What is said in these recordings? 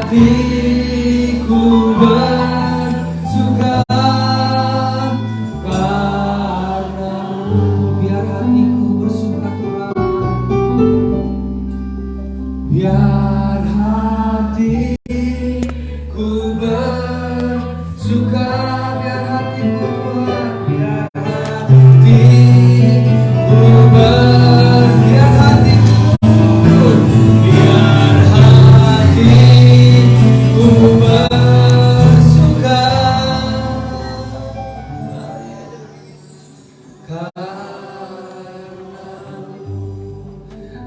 hatiku bersuka karena-Mu. Biar hatiku bersuka Tuhan, biar hatiku bersuka, biar hatiku Tuhan, biar hatiku biar hatiku bersuka karena-Mu.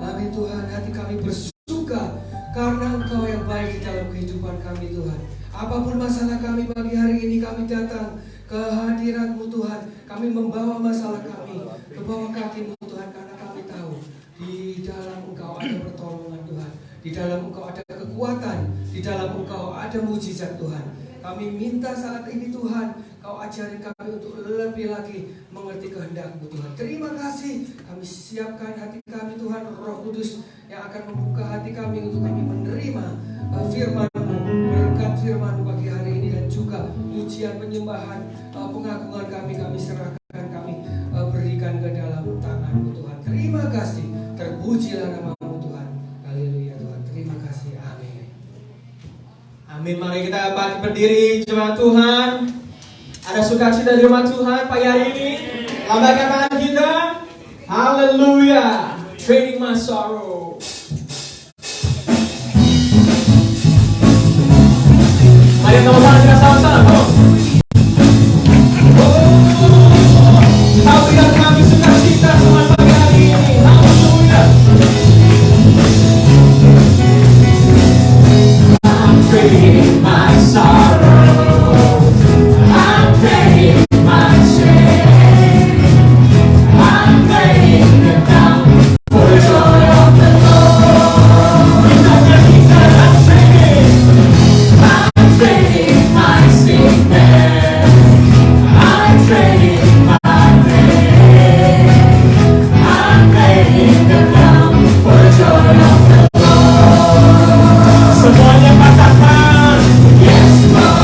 Amin Tuhan, hati kami bersuka karena Engkau yang baik di dalam kehidupan kami Tuhan. Apapun masalah kami pagi hari ini, kami datang ke hadirat-Mu Tuhan. Kami membawa masalah kami ke bawah kaki-Mu Tuhan, karena kami tahu di dalam Engkau ada pertolongan Tuhan, di dalam Engkau ada kekuatan, di dalam Engkau ada mujizat Tuhan. Kami minta saat ini Tuhan, Kau ajarin kami untuk lebih lagi mengerti kehendak-Mu Tuhan. Terima kasih, kami siapkan hati kami Tuhan. Roh Kudus yang akan membuka hati kami untuk kami menerima firman-Mu, berkat firman-Mu pagi hari ini, dan juga pujian, penyembahan, pengagungan kami serahkan, kami berikan ke dalam tangan-Mu Tuhan. Terima kasih, terpujilah nama-Mu Tuhan. Haleluya Tuhan, terima kasih, amin. Amin. Mari kita berdiri jemaat Tuhan. Ada sukacita di rumah Tuhan pagi hari ini. Lambaikan tangan kita. Haleluya. Trading my sorrow. Mari teman-teman kita sama-sama. Kau berikan kami sukacita Tuhan pagi hari ini. Haleluya. I'm trading my sorrow. I'm trading my shame. I'm laying it down for the joy of the Lord. I'm trading my sickness. I'm trading my pain. I'm laying it down for the joy of the Lord. Semuanya katakan, yes Lord.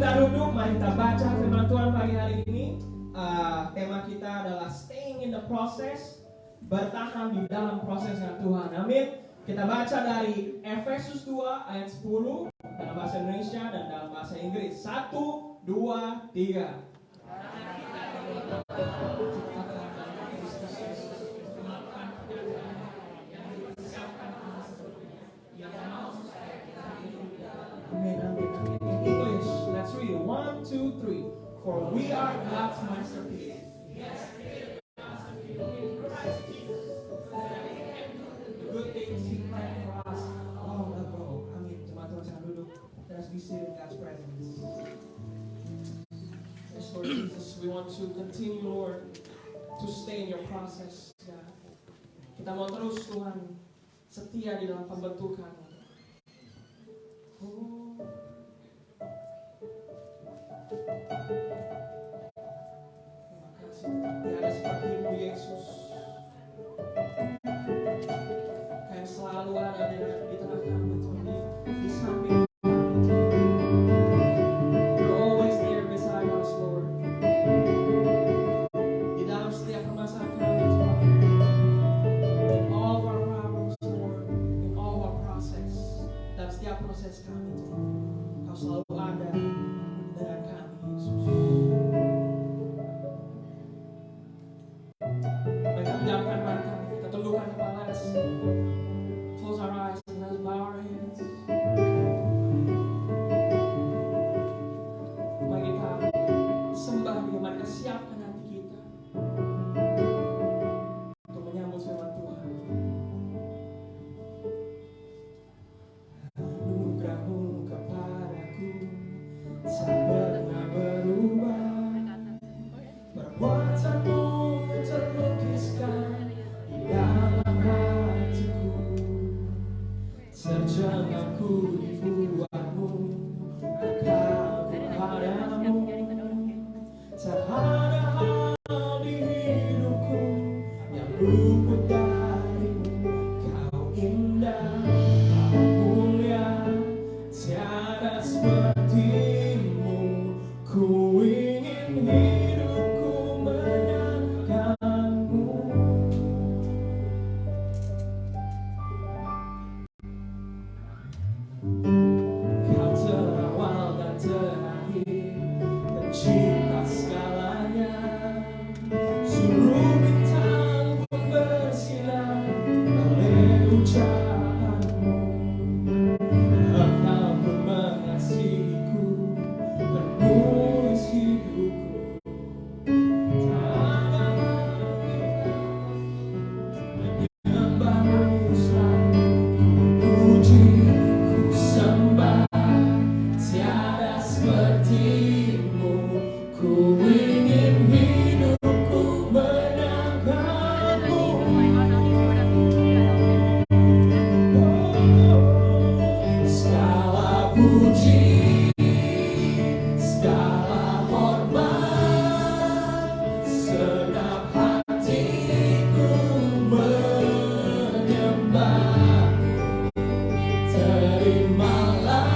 kita duduk, mari kita baca firman Tuhan pagi hari ini. Tema kita adalah staying in the process, bertahan di dalam prosesnya Tuhan. Amin. Kita baca dari Efesus 2 ayat 10 dalam bahasa Indonesia dan dalam bahasa Inggris. 1, 2, 3. Amen, amen, amen. In English, let's read it. 1, 2, 3. For we are God's masterpiece. The good things He planned for us long ago. Amin. Teman-teman jangan duduk. Let us be seated in God's presence. Yes, Lord Jesus, we want to continue, Lord, to stay in your process, God. Kita mau terus, Tuhan, setia di dalam pembentukan. Oh. Terima kasih, tiada seperti-Mu Yesus, yang selalu ada di tengah kami, Tuhan, di samping kami, Tuhan. You're always there beside us, Lord. Di dalam setiap permasalahan kami, Tuhan. In all of our problems, Lord. In all of our process. Dalam setiap proses kami, Tuhan. Kau selalu ada dengan kami, Yesus. Mari kita pejamkan mata, kita tundukkan kepala. Close our eyes and let's bow our heads. Mari kita sembah Dia, mari kita siapkan hati kita untuk menyambut firman Tuhan. Anugerah-Mu kepadaku tak pernah berubah, perbuatan-Mu terlukiskan di dalam hatiku. Sejenak-ku dibuat-Mu akan kepadamu. Tak ada hal di hidupku yang luput dari-Mu. Kau indah, Kau mulia, tiada seperti-Mu. Ku ingin hidupku menyanyikan-Mu. Kau terawal dan terakhir, pencipta segalanya. Suruh bintang pun bersinar oleh ucapan-Mu. Engkau pun mengasihiku, penulis hidupku. Tak ada menyembah-Mu selalu, ku puji, ku sembah, tiada seperti-Mu. Ku ingin hidupku menyanyikan-Mu. Segala puji, segala hormat, senap hatiku menyembah. Terimalah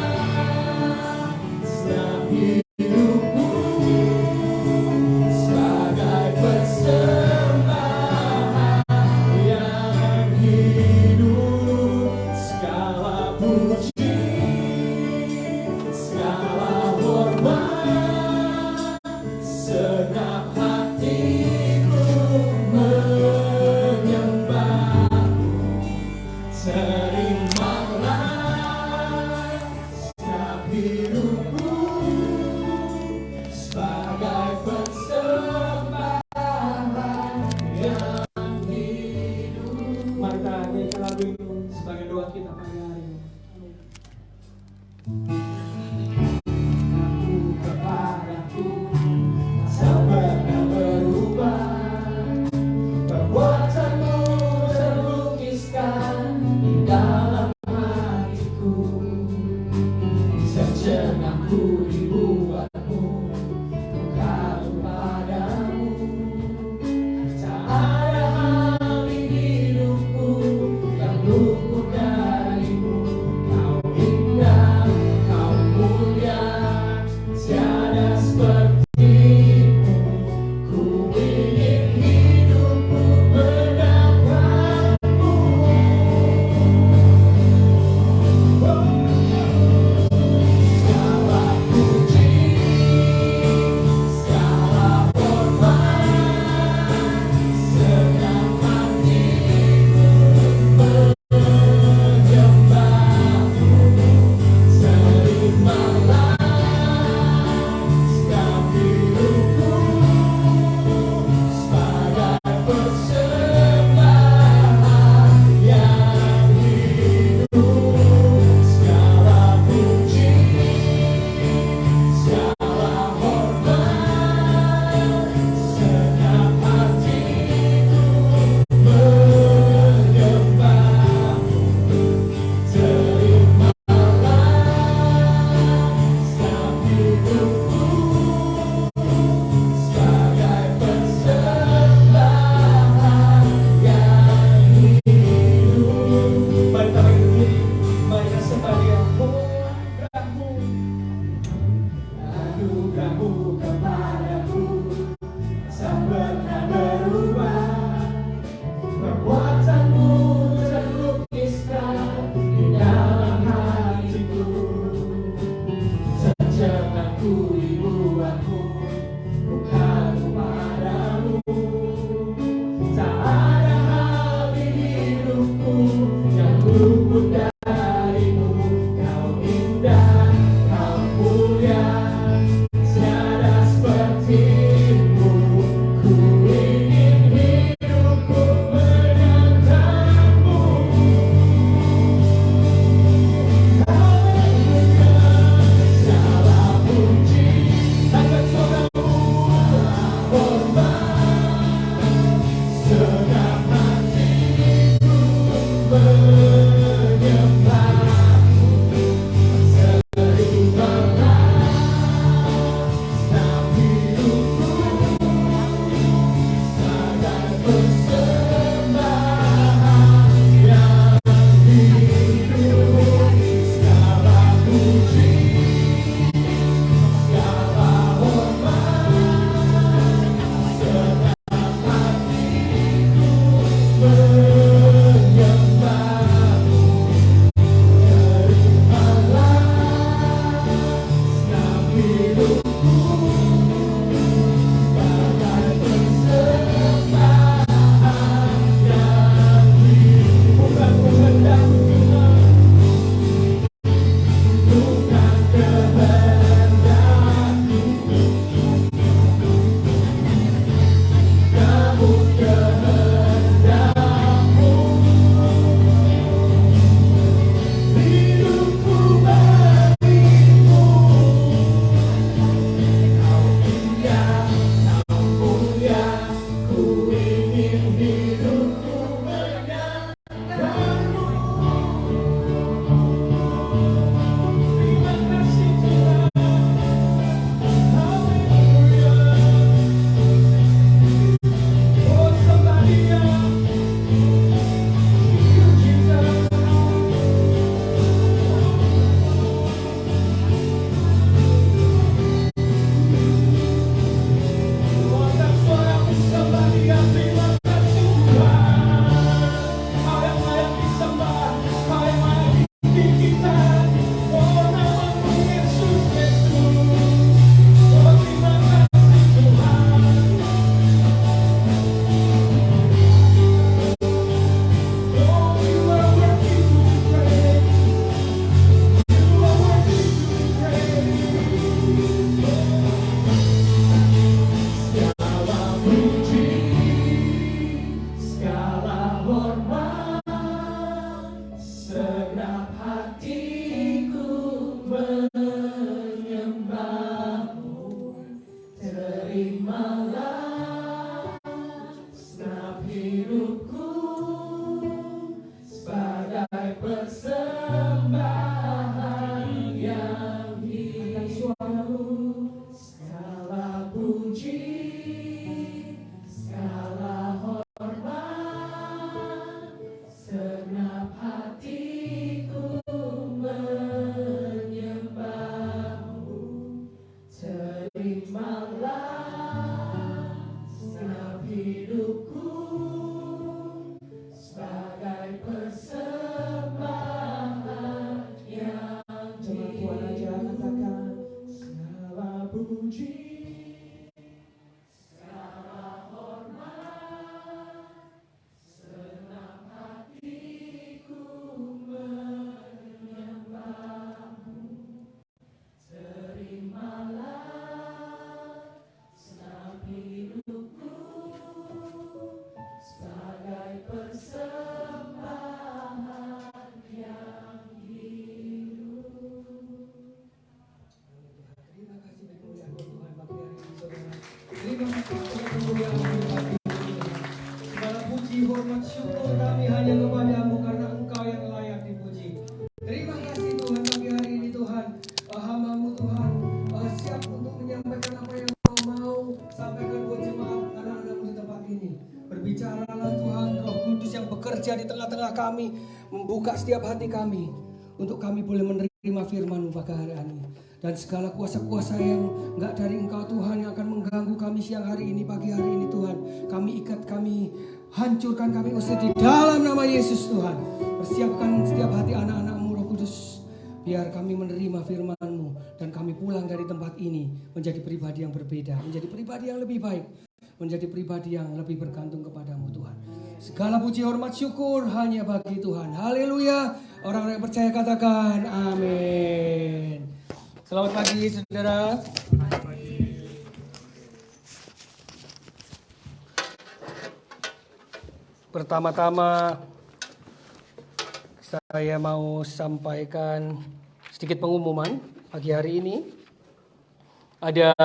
senap hidupku sebagai persembahan yang hidup. Segala puji, segala hormat, senap hatiku menyembah. Terimalah setiap hidupku sebagai persembahan yang hidup. Mari kita nyanyikan lagu ini sebagai doa kita pagi hari ini. Aku kepadaku tak pernah berubah, perbuatan-Mu terlukiskan di dalam hatiku. Sejenak-ku dibuat-Mu bukan padamu. Tak ada hal di hidupku yang luput dari-Mu. Kau indah, Kau mulia, tiada Terima kasih untuk kemuliaan pagi ini. Segala puji, hormat, syukur kami hanya kepadamu karena Engkau yang layak dipuji. Terima kasih Tuhan pagi hari ini Tuhan. Hamba-Mu Tuhan siap untuk menyampaikan apa yang Kau mau sampaikan buat jemaat anak-anak-Mu di tempat ini. Berbicaralah Tuhan, Roh Kudus yang bekerja di tengah-tengah kami, membuka setiap hati kami untuk kami boleh menerima firman-Mu pagi hari ini. Dan segala kuasa-kuasa yang enggak dari Engkau Tuhan yang akan mengganggu kami siang hari ini, pagi hari ini Tuhan, kami ikat, kami hancurkan, kami usir di dalam nama Yesus Tuhan. Persiapkan setiap hati anak-anak-Mu Roh Kudus, biar kami menerima firman-Mu dan kami kami pulang dari tempat ini menjadi pribadi yang berbeda, menjadi pribadi yang lebih baik, menjadi pribadi yang lebih bergantung kepadamu Tuhan. Segala puji, hormat, syukur hanya bagi Tuhan. Haleluya. Orang-orang yang percaya katakan amin. Selamat pagi saudara. Pertama-tama saya mau sampaikan sedikit pengumuman pagi hari ini. Ada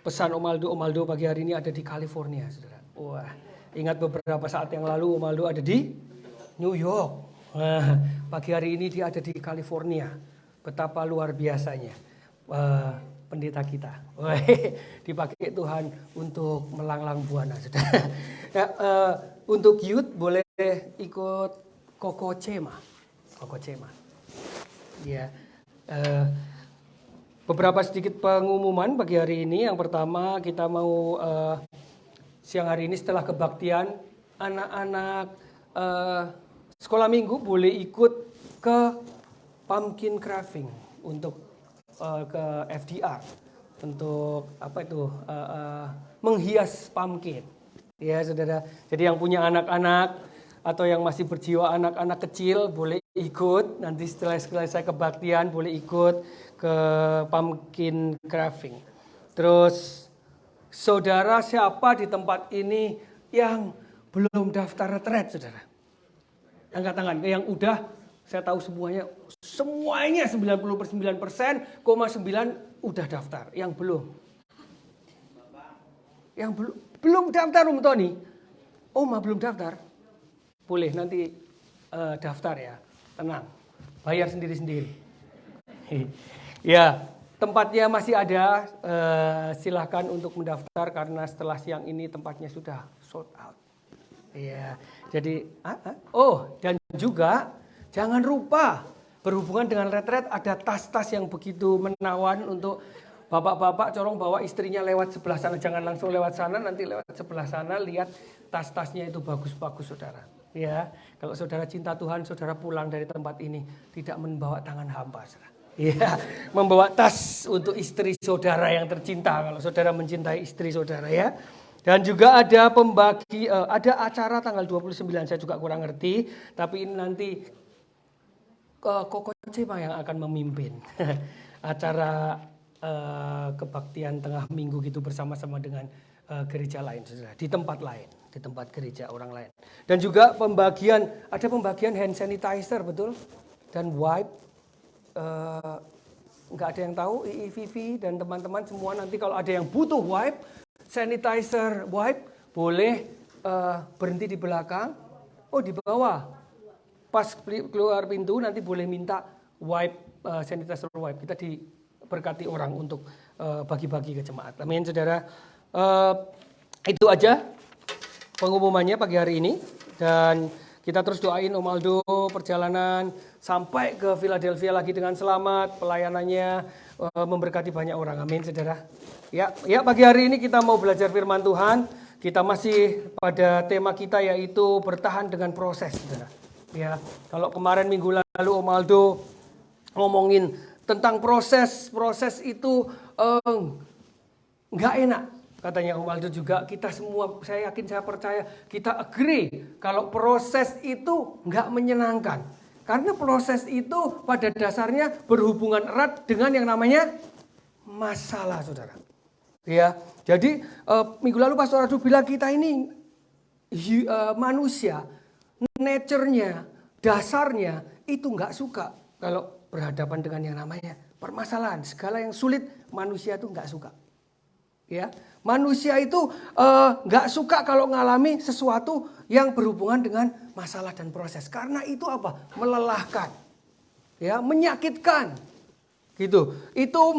pesan Om Aldo pagi hari ini ada di California, saudara. Wah, ingat beberapa saat yang lalu Om Aldo ada di New York. Nah, pagi hari ini dia ada di California. Betapa luar biasanya pendeta kita. Wah, dipakai Tuhan untuk melanglang buana, saudara. Ya, untuk youth boleh ikut Koko Cema. Ya, beberapa sedikit pengumuman pagi hari ini. Yang pertama kita mau siang hari ini setelah kebaktian anak-anak sekolah minggu boleh ikut ke pumpkin carving untuk ke FDR untuk apa itu menghias pumpkin. Ya saudara, jadi yang punya anak-anak atau yang masih berjiwa anak-anak kecil boleh ikut. Nanti setelah selesai kebaktian boleh ikut ke pumpkin carving. Terus saudara siapa di tempat ini yang belum daftar retret saudara? Angkat tangan. Yang udah, saya tahu semuanya 99,9% udah daftar. Yang belum daftar Om Tony. Oma belum daftar. Boleh nanti daftar ya. Tenang. Bayar sendiri-sendiri. Ya, tempatnya masih ada. Silahkan untuk mendaftar karena setelah siang ini tempatnya sudah sold out. Ya, jadi dan juga jangan lupa berhubungan dengan retret ada tas-tas yang begitu menawan untuk bapak-bapak corong bawa istrinya lewat sebelah sana, jangan langsung lewat sana, nanti lewat sebelah sana lihat tas-tasnya itu bagus-bagus saudara. Ya, kalau saudara cinta Tuhan, saudara pulang dari tempat ini tidak membawa tangan hampa, saudara. Ya, membawa tas untuk istri saudara yang tercinta kalau saudara mencintai istri saudara ya. Dan juga ada ada acara tanggal 29, saya juga kurang ngerti, tapi ini nanti Koko Cema yang akan memimpin acara kebaktian tengah minggu gitu bersama-sama dengan gereja lain, saudara, di tempat lain, di tempat gereja orang lain. Dan juga ada pembagian hand sanitizer, betul, dan wipe. Nggak ada yang tahu, Vivi dan teman-teman semua nanti kalau ada yang butuh wipe, sanitizer, wipe, boleh berhenti di belakang, di bawah. Pas keluar pintu nanti boleh minta wipe, sanitizer wipe. Kita diberkati orang untuk bagi-bagi ke jemaat. Amin, saudara. Itu aja pengumumannya pagi hari ini. Dan kita terus doain Om Aldo perjalanan sampai ke Philadelphia lagi dengan selamat. Pelayanannya memberkati banyak orang. Amin, saudara. Ya, pagi hari ini kita mau belajar firman Tuhan. Kita masih pada tema kita yaitu bertahan dengan proses, saudara. Ya, kalau kemarin minggu lalu Om Aldo ngomongin tentang proses itu nggak enak. Katanya Om Aldo juga, kita semua, saya yakin, saya percaya, kita agree kalau proses itu nggak menyenangkan. Karena proses itu pada dasarnya berhubungan erat dengan yang namanya masalah, saudara. Ya, jadi minggu lalu Pastor Adu bilang kita ini manusia, nature-nya, dasarnya itu nggak suka kalau berhadapan dengan yang namanya permasalahan. Segala yang sulit manusia itu nggak suka. Ya, manusia itu nggak suka kalau ngalami sesuatu yang berhubungan dengan masalah dan proses. Karena itu apa? Melelahkan, ya, menyakitkan, gitu. Itu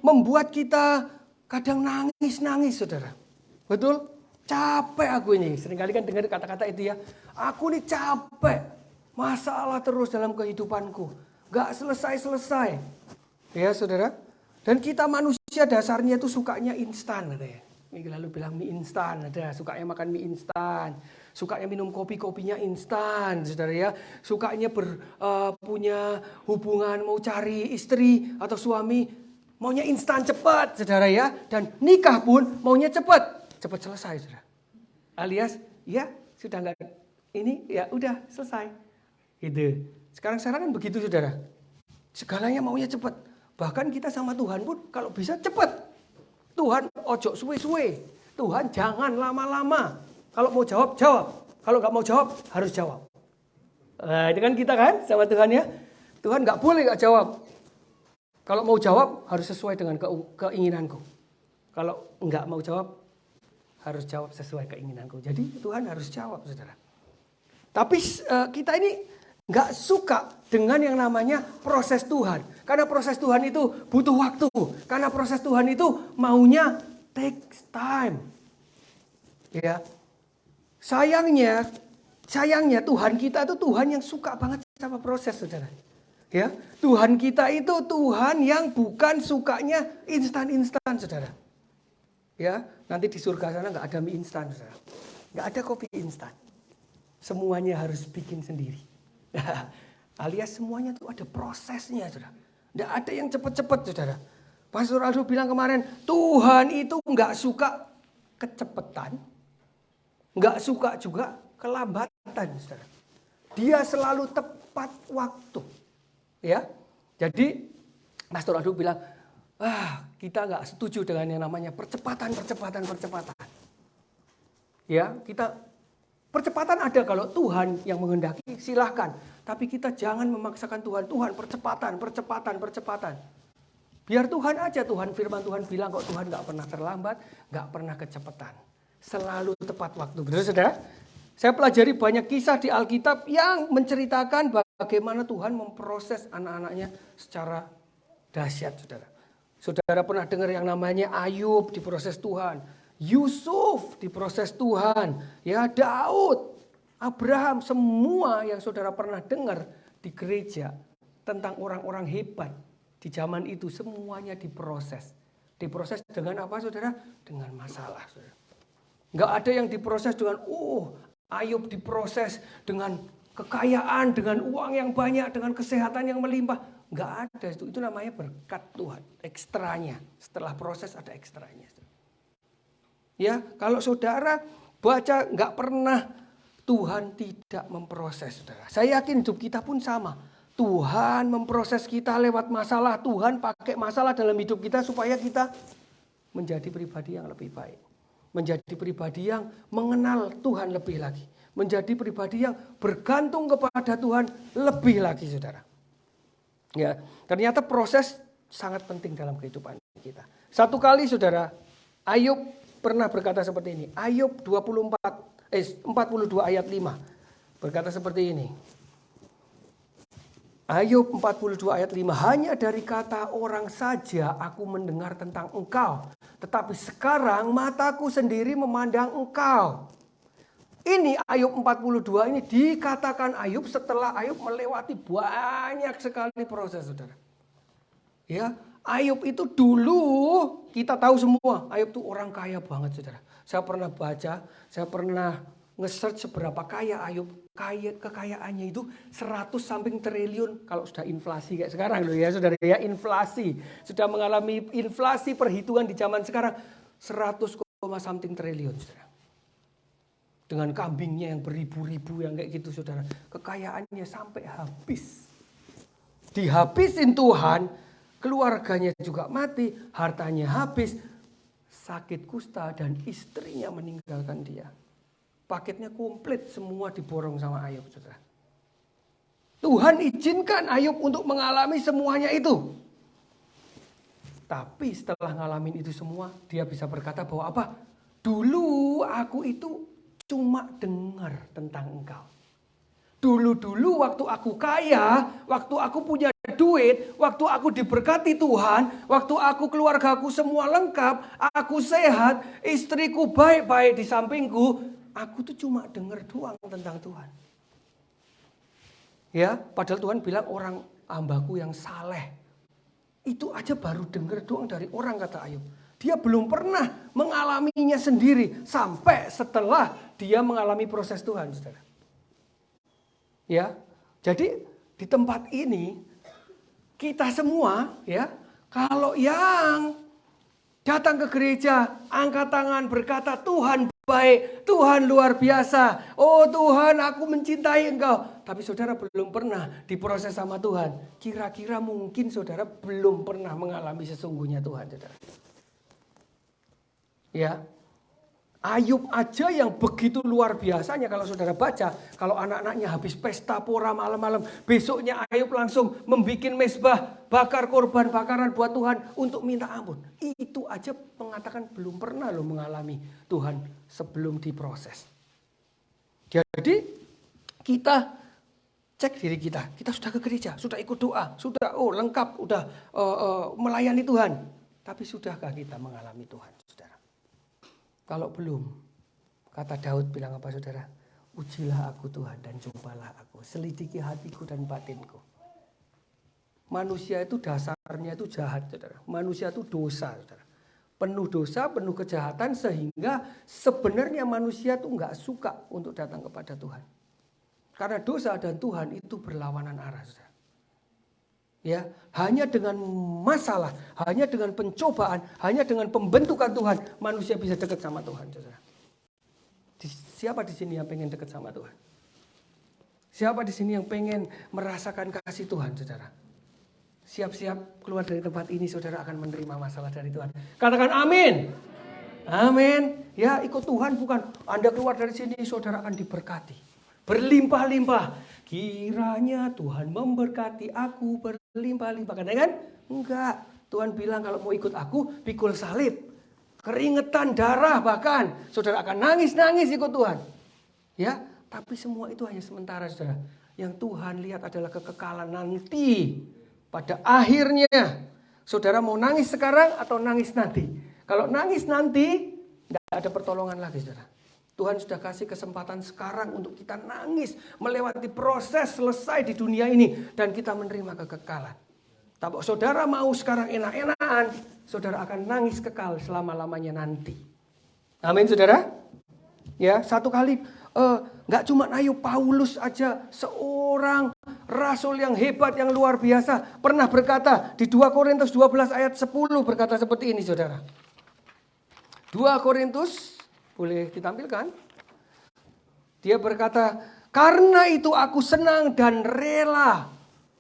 membuat kita kadang nangis, saudara. Betul? Capek aku ini. Seringkali kan dengar kata-kata itu ya. Aku ini capek. Masalah terus dalam kehidupanku. Gak selesai-selesai. Ya saudara. Dan kita manusia dasarnya itu sukanya instan. Minggu lalu bilang mie instan. Sukanya makan mie instan. Sukanya minum kopinya instan. Saudara ya. Sukanya punya hubungan, mau cari istri atau suami maunya instan cepat, saudara ya. Dan nikah pun maunya cepat selesai, saudara. Alias, ya sudah enggak, ini ya udah selesai. Gitu. Sekarang kan begitu, saudara. Segalanya maunya cepat. Bahkan kita sama Tuhan pun kalau bisa cepat. Tuhan ojo suwe-suwe. Tuhan jangan lama-lama. Kalau mau jawab, jawab. Kalau nggak mau jawab, harus jawab. Nah, itu kan kita kan sama Tuhan ya. Tuhan nggak boleh nggak jawab. Kalau mau jawab, harus sesuai dengan keinginanku. Kalau nggak mau jawab, harus jawab sesuai keinginanku. Jadi Tuhan harus jawab, saudara. Tapi kita ini nggak suka dengan yang namanya proses Tuhan. Karena proses Tuhan itu butuh waktu. Karena proses Tuhan itu maunya takes time. Ya. Sayangnya Tuhan kita itu Tuhan yang suka banget sama proses, saudara. Ya, Tuhan kita itu Tuhan yang bukan sukanya instan-instan, saudara. Ya, nanti di surga sana nggak ada mie instan, saudara. Nggak ada kopi instan. Semuanya harus bikin sendiri. Alias semuanya itu ada prosesnya, saudara. Nggak ada yang cepat-cepat, saudara. Pastor Aldo bilang kemarin, Tuhan itu nggak suka kecepatan. Nggak suka juga kelambatan, saudara. Dia selalu tepat waktu. Ya, jadi Pastor Aldo bilang, kita nggak setuju dengan yang namanya percepatan. Ya, percepatan ada kalau Tuhan yang menghendaki, silahkan. Tapi kita jangan memaksakan Tuhan percepatan. Biar Tuhan aja, firman Tuhan bilang kok Tuhan nggak pernah terlambat, nggak pernah kecepatan. Selalu tepat waktu. Betul, saudara? Saya pelajari banyak kisah di Alkitab yang menceritakan bagaimana Tuhan memproses anak-anaknya secara dahsyat, saudara. Saudara pernah dengar yang namanya Ayub diproses Tuhan. Yusuf diproses Tuhan. Ya, Daud, Abraham, semua yang saudara pernah dengar di gereja tentang orang-orang hebat di zaman itu semuanya diproses. Diproses dengan apa, saudara? Dengan masalah, saudara. Nggak ada yang diproses dengan, Ayub diproses dengan kekayaan, dengan uang yang banyak, dengan kesehatan yang melimpah. Nggak ada itu. Itu namanya berkat Tuhan. Ekstranya. Setelah proses ada ekstranya. Ya, kalau saudara baca nggak pernah Tuhan tidak memproses, saudara. Saya yakin hidup kita pun sama. Tuhan memproses kita lewat masalah. Tuhan pakai masalah dalam hidup kita supaya kita menjadi pribadi yang lebih baik. Menjadi pribadi yang mengenal Tuhan lebih lagi. Menjadi pribadi yang bergantung kepada Tuhan lebih lagi, saudara. Ya, ternyata proses sangat penting dalam kehidupan kita. Satu kali, saudara, Ayub pernah berkata seperti ini. Ayub 42 ayat 5 berkata seperti ini. Ayub 42 ayat 5, hanya dari kata orang saja aku mendengar tentang engkau. Tetapi sekarang mataku sendiri memandang engkau. Ini Ayub 42 ini dikatakan Ayub setelah Ayub melewati banyak sekali proses, saudara. Ya, Ayub itu dulu kita tahu semua. Ayub itu orang kaya banget, saudara. Saya pernah baca, saya pernah nge-search seberapa kaya Ayub. Kekayaannya itu 100 something triliun kalau sudah inflasi kayak sekarang loh ya, saudara ya, inflasi. Sudah mengalami inflasi perhitungan di zaman sekarang 100, something triliun, saudara. Dengan kambingnya yang beribu-ribu yang kayak gitu, saudara. Kekayaannya sampai habis. Dihabisin Tuhan, keluarganya juga mati, hartanya habis, sakit kusta dan istrinya meninggalkan dia. Paketnya komplit semua diborong sama Ayub, saudara. Tuhan izinkan Ayub untuk mengalami semuanya itu. Tapi setelah ngalamin itu semua, dia bisa berkata bahwa apa? Dulu aku itu cuma dengar tentang engkau. Dulu waktu aku kaya, waktu aku punya duit, waktu aku diberkati Tuhan, waktu aku keluargaku semua lengkap, aku sehat, istriku baik-baik di sampingku, aku tuh cuma dengar doang tentang Tuhan. Ya, padahal Tuhan bilang orang hambaku yang saleh. Itu aja baru dengar doang dari orang, kata Ayub. Dia belum pernah mengalaminya sendiri sampai setelah dia mengalami proses Tuhan, saudara. Ya, jadi di tempat ini kita semua ya Kalau yang datang ke gereja, angkat tangan berkata, Tuhan baik, Tuhan luar biasa. Oh Tuhan, aku mencintai Engkau. Tapi saudara belum pernah diproses sama Tuhan. Kira-kira mungkin saudara belum pernah mengalami sesungguhnya Tuhan, saudara. Ya, Ayub aja yang begitu luar biasanya kalau saudara baca, kalau anak-anaknya habis pesta pora malam-malam, besoknya Ayub langsung membuat mezbah, bakar korban bakaran buat Tuhan untuk minta ampun. Itu aja mengatakan belum pernah lo mengalami Tuhan sebelum diproses. Jadi kita cek diri kita sudah ke gereja, sudah ikut doa, sudah lengkap, udah melayani Tuhan. Tapi sudahkah kita mengalami Tuhan, saudara? Kalau belum, kata Daud bilang apa saudara? Ujilah aku Tuhan dan cobalah aku. Selidiki hatiku dan batinku. Manusia itu dasarnya itu jahat, saudara. Manusia itu dosa, saudara. Penuh dosa, penuh kejahatan sehingga sebenarnya manusia itu nggak suka untuk datang kepada Tuhan. Karena dosa dan Tuhan itu berlawanan arah, saudara. Ya, hanya dengan masalah, hanya dengan pencobaan, hanya dengan pembentukan Tuhan, manusia bisa dekat sama Tuhan, saudara. Siapa di sini yang pengen dekat sama Tuhan? Siapa di sini yang pengen merasakan kasih Tuhan, saudara? Siap-siap keluar dari tempat ini, saudara akan menerima masalah dari Tuhan. Katakan amin. Amin. Ya, ikut Tuhan bukan Anda keluar dari sini, saudara akan diberkati. Berlimpah-limpah. Kiranya Tuhan memberkati aku berlimpah-limpah. Kan? Enggak. Tuhan bilang kalau mau ikut aku, pikul salib. Keringetan, darah bahkan. Saudara akan nangis-nangis ikut Tuhan. Ya, tapi semua itu hanya sementara, saudara. Yang Tuhan lihat adalah kekekalan nanti. Pada akhirnya, saudara mau nangis sekarang atau nangis nanti? Kalau nangis nanti, tidak ada pertolongan lagi, saudara. Tuhan sudah kasih kesempatan sekarang untuk kita nangis, melewati proses selesai di dunia ini, dan kita menerima kekekalan. Tapi saudara mau sekarang enak-enakan, saudara akan nangis kekal selama-lamanya nanti. Amin, saudara. Ya, satu kali, nggak cuma Ayub, Paulus aja, seorang rasul yang hebat, yang luar biasa, pernah berkata di 2 Korintus 12 ayat 10 berkata seperti ini, saudara. 2 Korintus, boleh ditampilkan? Dia berkata, karena itu aku senang dan rela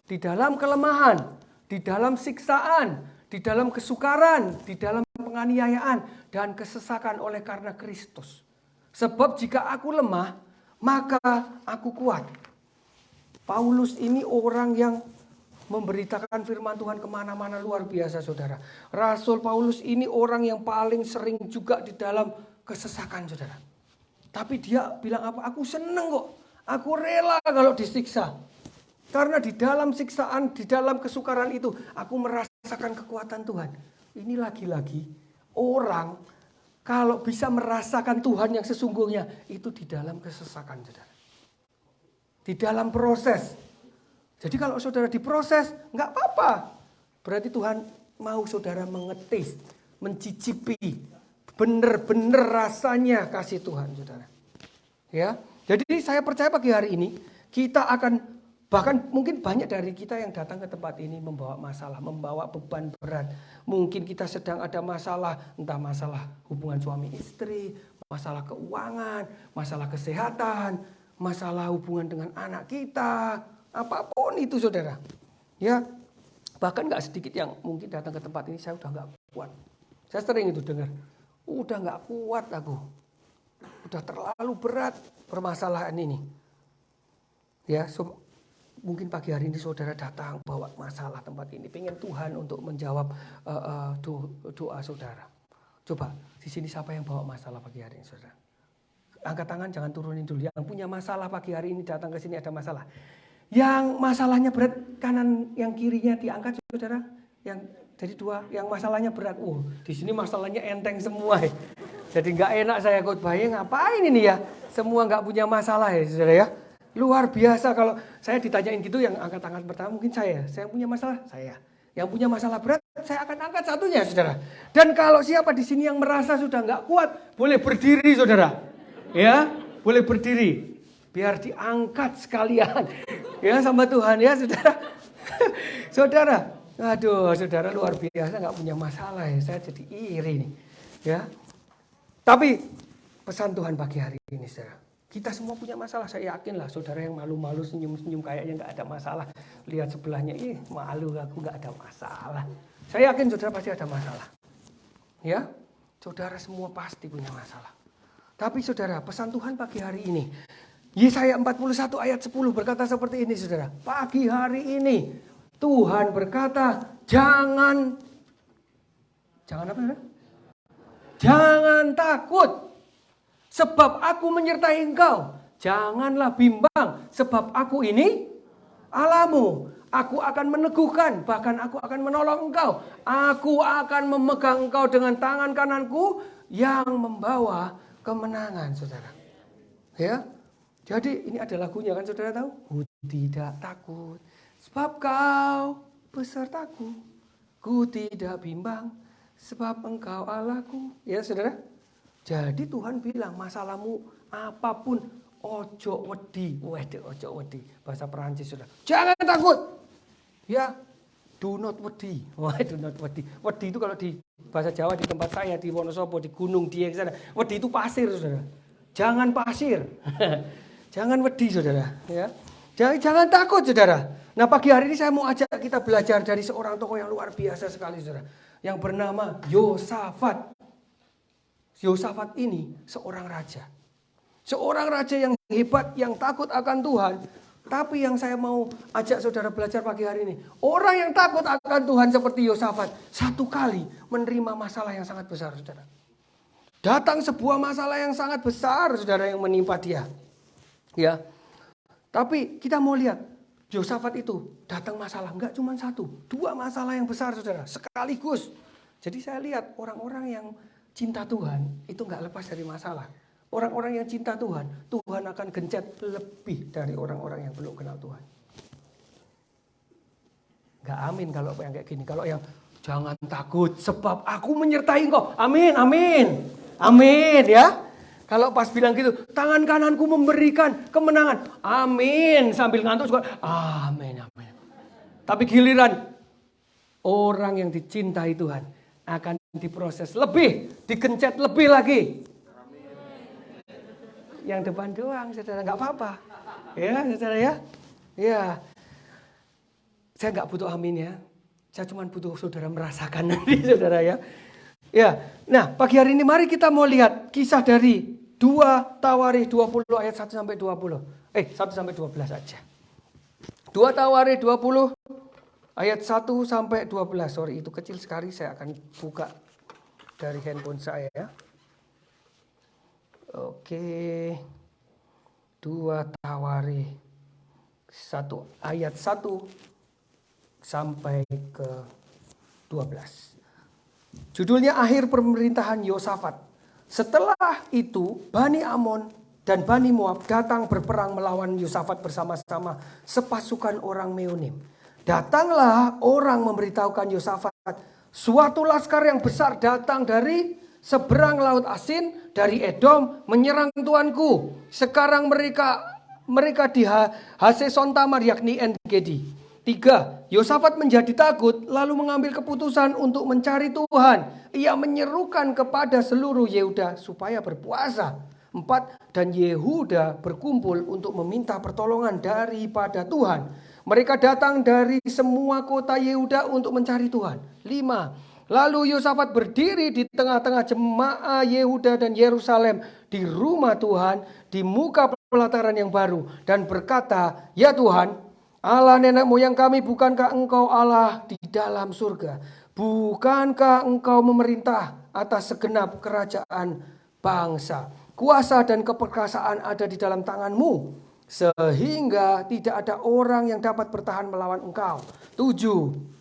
di dalam kelemahan, di dalam siksaan, di dalam kesukaran, di dalam penganiayaan dan kesesakan oleh karena Kristus. Sebab jika aku lemah, maka aku kuat. Paulus ini orang yang memberitakan firman Tuhan kemana-mana luar biasa, saudara. Rasul Paulus ini orang yang paling sering juga di dalam kesesakan, saudara. Tapi dia bilang apa? Aku seneng kok. Aku rela kalau disiksa. Karena di dalam siksaan, di dalam kesukaran itu, aku merasakan kekuatan Tuhan. Ini lagi-lagi orang kalau bisa merasakan Tuhan yang sesungguhnya, itu di dalam kesesakan, saudara. Di dalam proses. Jadi kalau saudara diproses, nggak apa-apa. Berarti Tuhan mau saudara mengetis, mencicipi. Benar-benar rasanya kasih Tuhan, saudara. Ya, jadi saya percaya pagi hari ini kita akan, bahkan mungkin banyak dari kita yang datang ke tempat ini membawa masalah, membawa beban berat. Mungkin kita sedang ada masalah, entah masalah hubungan suami istri, masalah keuangan, masalah kesehatan, masalah hubungan dengan anak kita, apapun itu, saudara. Ya, bahkan nggak sedikit yang mungkin datang ke tempat ini saya udah nggak kuat. Saya sering itu dengar. Udah gak kuat aku. Udah terlalu berat permasalahan ini. Ya, mungkin pagi hari ini saudara datang bawa masalah tempat ini. Pengen Tuhan untuk menjawab doa saudara. Coba, di sini siapa yang bawa masalah pagi hari ini, saudara? Angkat tangan, jangan turunin dulu. Yang punya masalah pagi hari ini datang ke sini ada masalah. Yang masalahnya berat, kanan yang kirinya diangkat, saudara. Yang jadi 2, yang masalahnya berat. Di sini masalahnya enteng semua. Jadi nggak enak saya khotbahnya, ngapain ini ya? Semua nggak punya masalah ya, saudara ya. Luar biasa kalau saya ditanyain gitu, yang angkat tangan pertama mungkin saya. Saya punya masalah, saya. Yang punya masalah berat, saya akan angkat satunya, saudara. Dan kalau siapa di sini yang merasa sudah nggak kuat, boleh berdiri, saudara. Ya, boleh berdiri. Biar diangkat sekalian. Ya, sama Tuhan ya, saudara. Saudara. Aduh, saudara luar biasa nggak punya masalah ya. Saya jadi iri nih, ya. Tapi pesan Tuhan pagi hari ini, saudara. Kita semua punya masalah. Saya yakin lah, saudara yang malu-malu senyum-senyum kayaknya nggak ada masalah. Lihat sebelahnya, malu aku nggak ada masalah. Saya yakin saudara pasti ada masalah. Ya, saudara semua pasti punya masalah. Tapi saudara, pesan Tuhan pagi hari ini, Yesaya 41 ayat 10 berkata seperti ini, saudara. Pagi hari ini Tuhan berkata, jangan apa? Jangan takut, sebab aku menyertai engkau. Janganlah bimbang, sebab aku ini Allahmu. Aku akan meneguhkan, bahkan aku akan menolong engkau. Aku akan memegang engkau dengan tangan kananku yang membawa kemenangan, saudara. Ya, jadi ini ada lagunya kan, saudara tahu? Ku tidak takut, sebab kau besertaku. Ku tidak bimbang, sebab engkau Allahku. Ya, saudara. Jadi Tuhan bilang masalahmu apapun ojo wedi. Ojo wedi. Bahasa Perancis, saudara. Jangan takut. Ya, do not wedi. Do not wedi. Wedi itu kalau di bahasa Jawa di tempat saya di Wonosobo di Gunung Dieng sana. Wedi itu pasir, saudara. Jangan pasir. Jangan wedi, saudara. Ya. Jangan takut, saudara. Nah, pagi hari ini saya mau ajak kita belajar dari seorang tokoh yang luar biasa sekali, saudara. Yang bernama Yosafat. Yosafat ini seorang raja. Seorang raja yang hebat, yang takut akan Tuhan. Tapi yang saya mau ajak saudara belajar pagi hari ini. Orang yang takut akan Tuhan seperti Yosafat. Satu kali menerima masalah yang sangat besar, saudara. Datang sebuah masalah yang sangat besar, saudara, yang menimpa dia. Ya. Tapi kita mau lihat. Yosafat itu datang masalah. Enggak cuma satu. Dua masalah yang besar, saudara. Sekaligus. Jadi saya lihat orang-orang yang cinta Tuhan itu enggak lepas dari masalah. Orang-orang yang cinta Tuhan, Tuhan akan gencet lebih dari orang-orang yang belum kenal Tuhan. Gak amin kalau yang kayak gini. Kalau yang jangan takut sebab aku menyertai engkau. Amin, amin. Amin ya. Kalau pas bilang gitu, tangan kananku memberikan kemenangan. Amin. Sambil ngantuk juga. Amin, amin. Tapi giliran orang yang dicintai Tuhan akan diproses lebih, digencet lebih lagi. Yang depan doang, saudara, nggak apa-apa. Ya, saudara ya. Ya, saya nggak butuh amin ya. Saya cuma butuh saudara merasakan nanti, saudara ya. Ya, nah pagi hari ini mari kita mau lihat kisah dari 2 Tawarikh 20 ayat 1 sampai 20. 1 sampai 12 aja. 2 Tawarikh 20 ayat 1 sampai 12. Sorry, itu kecil sekali, saya akan buka dari handphone saya ya. Oke, 2 Tawarikh 1 ayat 1 sampai ke 12. Judulnya akhir pemerintahan Yosafat. Setelah itu Bani Amon dan Bani Moab datang berperang melawan Yosafat bersama-sama sepasukan orang Meonim. Datanglah orang memberitahukan Yosafat, suatu laskar yang besar datang dari seberang laut Asin, dari Edom, menyerang tuanku. Sekarang mereka di Haseson Tamar, yakni En-Gedi. 3. Yosafat menjadi takut, lalu mengambil keputusan untuk mencari Tuhan. Ia menyerukan kepada seluruh Yehuda supaya berpuasa. 4. Dan Yehuda berkumpul untuk meminta pertolongan daripada Tuhan. Mereka datang dari semua kota Yehuda untuk mencari Tuhan. 5. Lalu Yosafat berdiri di tengah-tengah jemaah Yehuda dan Yerusalem di rumah Tuhan di muka pelataran yang baru dan berkata, "Ya Tuhan, Allah nenek moyang kami, bukankah Engkau Allah di dalam surga? Bukankah Engkau memerintah atas segenap kerajaan bangsa? Kuasa dan keperkasaan ada di dalam tangan-Mu, sehingga tidak ada orang yang dapat bertahan melawan Engkau." 7.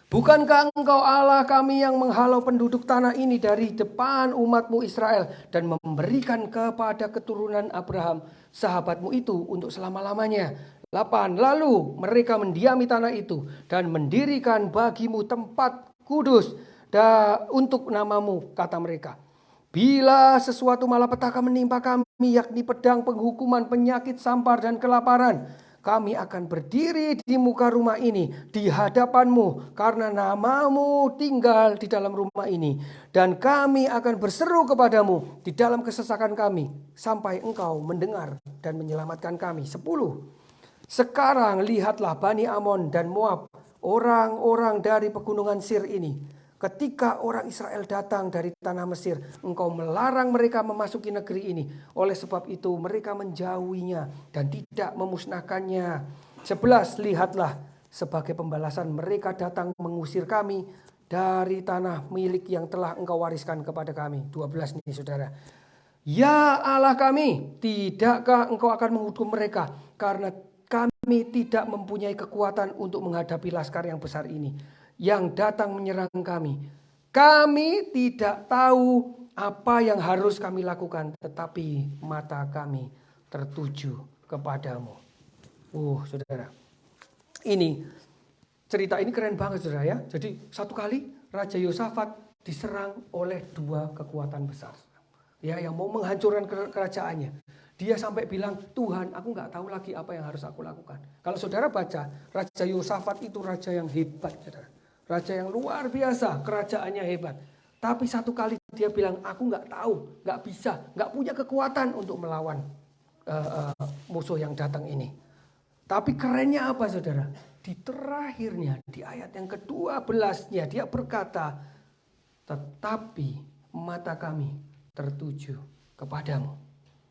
Bukankah Engkau Allah kami yang menghalau penduduk tanah ini dari depan umat-Mu Israel dan memberikan kepada keturunan Abraham sahabat-Mu itu untuk selama-lamanya? 8. Lalu mereka mendiami tanah itu dan mendirikan bagi-Mu tempat kudus untuk nama-Mu, kata mereka. Bila sesuatu malapetaka menimpa kami, yakni pedang, penghukuman, penyakit, sampar, dan kelaparan, kami akan berdiri di muka rumah ini di hadapanmu karena namamu tinggal di dalam rumah ini. Dan kami akan berseru kepadamu di dalam kesesakan kami sampai engkau mendengar dan menyelamatkan kami. 10. Sekarang lihatlah Bani Amon dan Moab, orang-orang dari pegunungan Sir ini. Ketika orang Israel datang dari tanah Mesir, engkau melarang mereka memasuki negeri ini. Oleh sebab itu mereka menjauhinya dan tidak memusnahkannya. 11. Lihatlah, sebagai pembalasan mereka datang mengusir kami dari tanah milik yang telah engkau wariskan kepada kami. 12 nih saudara. Ya Allah kami, tidakkah engkau akan menghukum mereka? Karena kami tidak mempunyai kekuatan untuk menghadapi laskar yang besar ini yang datang menyerang kami. Kami tidak tahu apa yang harus kami lakukan, tetapi mata kami tertuju kepadamu. Saudara. Ini cerita ini keren banget saudara ya. Jadi satu kali Raja Yosafat diserang oleh 2 kekuatan besar. Ya, yang mau menghancurkan kerajaannya. Dia sampai bilang, Tuhan, aku nggak tahu lagi apa yang harus aku lakukan. Kalau saudara baca, Raja Yosafat itu raja yang hebat, saudara. Raja yang luar biasa, kerajaannya hebat. Tapi satu kali dia bilang, aku nggak tahu, nggak bisa, nggak punya kekuatan untuk melawan musuh yang datang ini. Tapi kerennya apa saudara? Di terakhirnya, di ayat yang ke-12-nya dia berkata, tetapi mata kami tertuju kepadamu.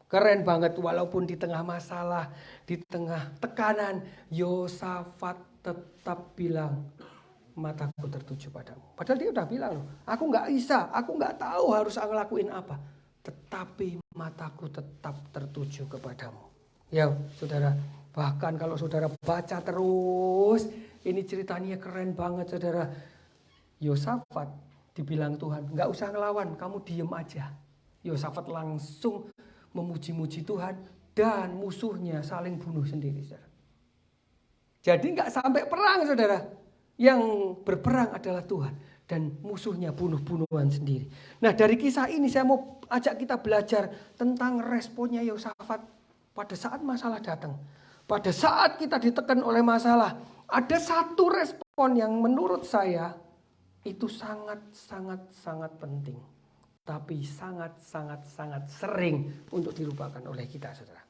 Keren banget, walaupun di tengah masalah, di tengah tekanan, Yosafat tetap bilang, mataku tertuju padamu. Padahal dia udah bilang loh, aku nggak bisa, aku nggak tahu harus ngelakuin apa. Tetapi mataku tetap tertuju kepadamu. Ya saudara, bahkan kalau saudara baca terus, ini ceritanya keren banget saudara. Yosafat dibilang Tuhan, nggak usah ngelawan, kamu diem aja. Yosafat langsung memuji-muji Tuhan dan musuhnya saling bunuh sendiri saudara. Jadi nggak sampai perang saudara. Yang berperang adalah Tuhan dan musuhnya bunuh-bunuhan sendiri. Nah dari kisah ini saya mau ajak kita belajar tentang responnya Yosafat pada saat masalah datang. Pada saat kita ditekan oleh masalah, ada satu respon yang menurut saya itu sangat penting. Tapi sangat sering untuk dilupakan oleh kita saudara.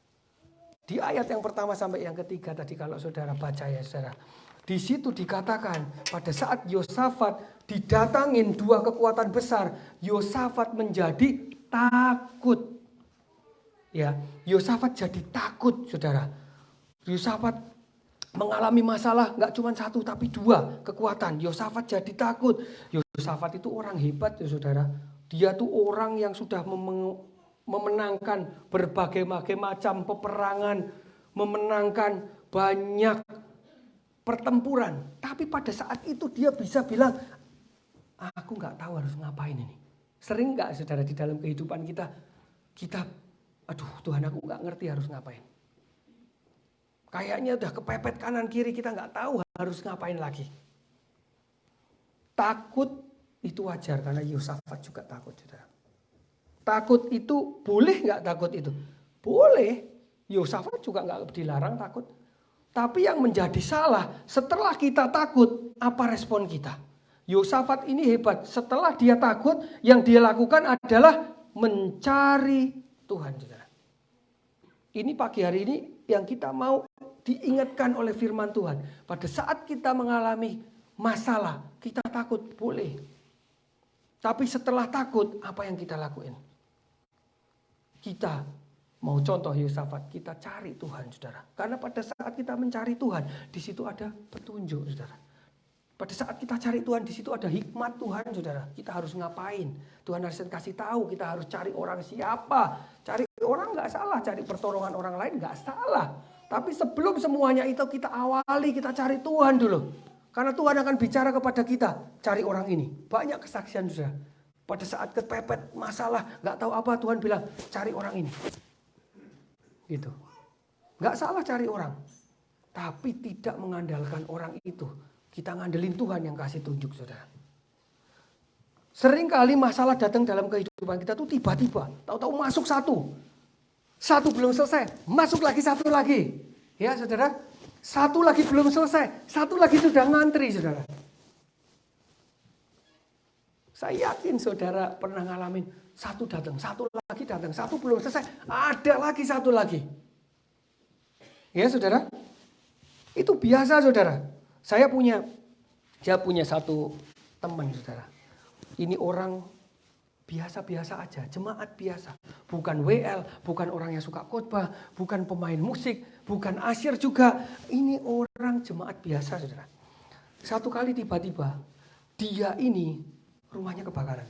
Di ayat yang pertama sampai yang ketiga tadi kalau saudara baca ya saudara. Di situ dikatakan pada saat Yosafat didatangin 2 kekuatan besar, Yosafat menjadi takut. Ya, Yosafat jadi takut, saudara. Yosafat mengalami masalah nggak cuma 1 tapi 2 kekuatan. Yosafat jadi takut. Yosafat itu orang hebat ya saudara. Dia tuh orang yang sudah memenangkan berbagai macam peperangan, memenangkan banyak pertempuran. Tapi pada saat itu dia bisa bilang, aku nggak tahu harus ngapain ini. Sering nggak saudara di dalam kehidupan kita, aduh Tuhan aku nggak ngerti harus ngapain. Kayaknya udah kepepet kanan kiri, kita nggak tahu harus ngapain lagi. Takut itu wajar karena Yosafat juga takut saudara. Takut itu boleh nggak takut itu? Boleh. Yosafat juga nggak dilarang takut. Tapi yang menjadi salah, setelah kita takut, apa respon kita? Yosafat ini hebat. Setelah dia takut, yang dia lakukan adalah mencari Tuhan. Ini pagi hari ini yang kita mau diingatkan oleh firman Tuhan. Pada saat kita mengalami masalah, kita takut, boleh. Tapi setelah takut, apa yang kita lakuin? Kita mau contoh Yosafat, kita cari Tuhan saudara. Karena pada saat kita mencari Tuhan, di situ ada petunjuk saudara. Pada saat kita cari Tuhan, di situ ada hikmat Tuhan saudara. Kita harus ngapain? Tuhan harus kasih tahu, kita harus cari orang siapa. Cari orang nggak salah, cari pertolongan orang lain nggak salah. Tapi sebelum semuanya itu kita awali, kita cari Tuhan dulu. Karena Tuhan akan bicara kepada kita, cari orang ini. Banyak kesaksian saudara. Pada saat kepepet masalah, nggak tahu apa, Tuhan bilang, cari orang ini. Gitu. Nggak salah cari orang. Tapi tidak mengandalkan orang itu. Kita ngandelin Tuhan yang kasih tunjuk saudara. Sering kali masalah datang dalam kehidupan kita tuh tiba-tiba. Tahu-tahu masuk satu belum selesai. Masuk lagi satu lagi. Ya saudara. Satu lagi belum selesai, satu lagi sudah ngantri, saudara. Saya yakin saudara pernah ngalamin satu datang, satu lagi datang, satu belum selesai, ada lagi satu lagi. Ya saudara, itu biasa saudara. Saya punya satu teman saudara. Ini orang biasa-biasa aja, jemaat biasa. Bukan WL, bukan orang yang suka khotbah, bukan pemain musik, bukan asyir juga. Ini orang jemaat biasa saudara. Satu kali tiba-tiba dia ini rumahnya kebakaran.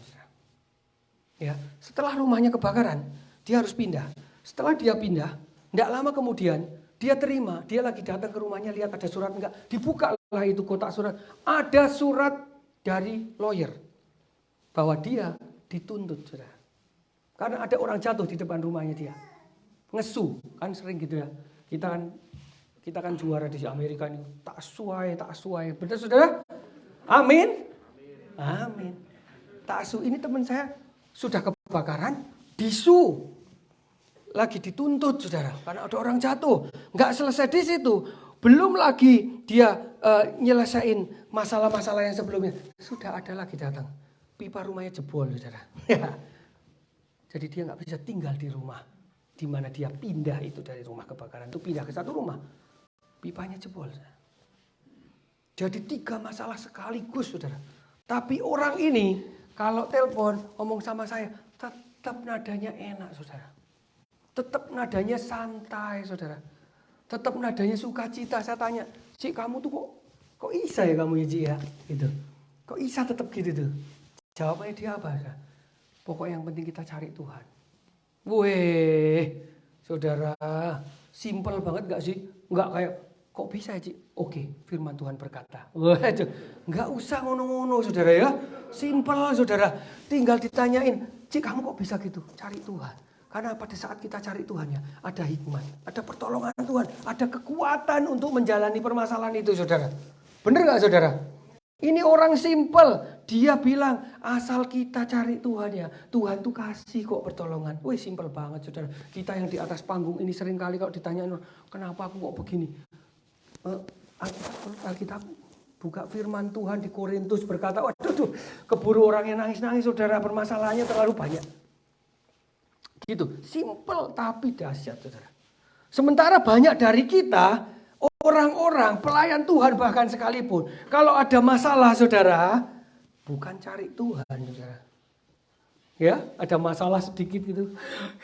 Ya, setelah rumahnya kebakaran, dia harus pindah. Setelah dia pindah, tidak lama kemudian dia terima, dia lagi datang ke rumahnya lihat ada surat enggak, dibuka lah itu kotak surat, ada surat dari lawyer bahwa dia dituntut, saudara. Karena ada orang jatuh di depan rumahnya dia, ngesu, kan sering gitu ya. Kita kan juara di Amerika ini, tak suai, benar saudara? Amin. Amin. Taksu ini teman saya sudah kebakaran, disu, lagi dituntut saudara, karena ada orang jatuh. Nggak selesai di situ, belum lagi dia nyelesain masalah-masalah yang sebelumnya, sudah ada lagi datang, pipa rumahnya jebol saudara. Jadi dia nggak bisa tinggal di rumah, di mana dia pindah itu dari rumah kebakaran itu pindah ke satu rumah, pipanya jebol. Saudara. Jadi 3 masalah sekaligus saudara. Tapi orang ini kalau telepon ngomong sama saya tetap nadanya enak saudara. Tetap nadanya santai saudara. Tetap nadanya sukacita. Saya tanya, Cik kamu tuh kok bisa ya kamu ya Cik ya? Gitu. Kok bisa tetap gitu tuh? Jawabannya dia apa? Pokoknya yang penting kita cari Tuhan. Weh, saudara, simple banget gak sih? Enggak kayak, kok bisa ya Cik? Oke, firman Tuhan berkata. Waduh, enggak usah ngono-ngono saudara ya. Simple saudara. Tinggal ditanyain, Cik kamu kok bisa gitu? Cari Tuhan. Karena pada saat kita cari Tuhan ya, ada hikmat, ada pertolongan Tuhan, ada kekuatan untuk menjalani permasalahan itu saudara. Bener gak saudara? Ini orang simple. Dia bilang asal kita cari Tuhan ya, Tuhan tuh kasih kok pertolongan. Wih simple banget saudara. Kita yang di atas panggung ini sering kali kalau ditanyain, kenapa aku kok begini? Alkitab buka firman Tuhan di Korintus berkata, waduh keburu orang yang nangis-nangis saudara, permasalahannya terlalu banyak. Gitu, simple tapi dahsyat saudara. Sementara banyak dari kita, orang-orang pelayan Tuhan bahkan sekalipun, kalau ada masalah saudara, bukan cari Tuhan saudara. Ya, ada masalah sedikit gitu,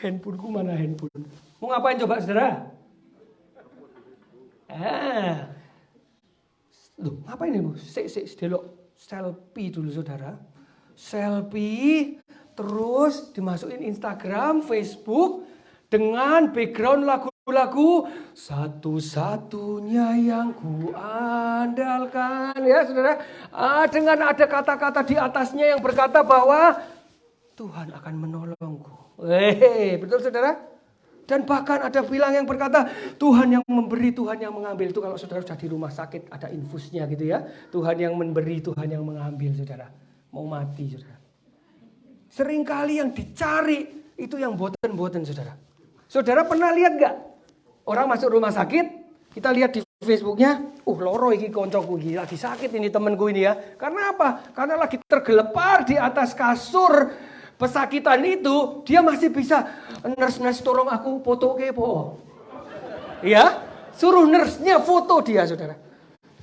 handphoneku mana handphone? Mau ngapain coba saudara? Loh, ngapain ini? Delok selfie dulu saudara. Selfie, terus dimasukin Instagram, Facebook dengan background lagu-lagu satu-satunya yang ku andalkan ya saudara. Dengan ada kata-kata di atasnya yang berkata bahwa Tuhan akan menolongku. Betul saudara? Dan bahkan ada bilang yang berkata Tuhan yang memberi, Tuhan yang mengambil. Itu kalau saudara sudah di rumah sakit ada infusnya gitu ya. Tuhan yang memberi, Tuhan yang mengambil saudara. Mau mati saudara. Seringkali yang dicari itu yang boten-boten saudara. Saudara pernah lihat gak? Orang masuk rumah sakit, kita lihat di Facebooknya, loro iki koncoku iki lagi sakit ini temanku ini ya. Karena apa? Karena lagi tergelepar di atas kasur pesakitan itu, dia masih bisa nurse tolong aku foto kepo. Ya, suruh nurse-nya foto dia saudara.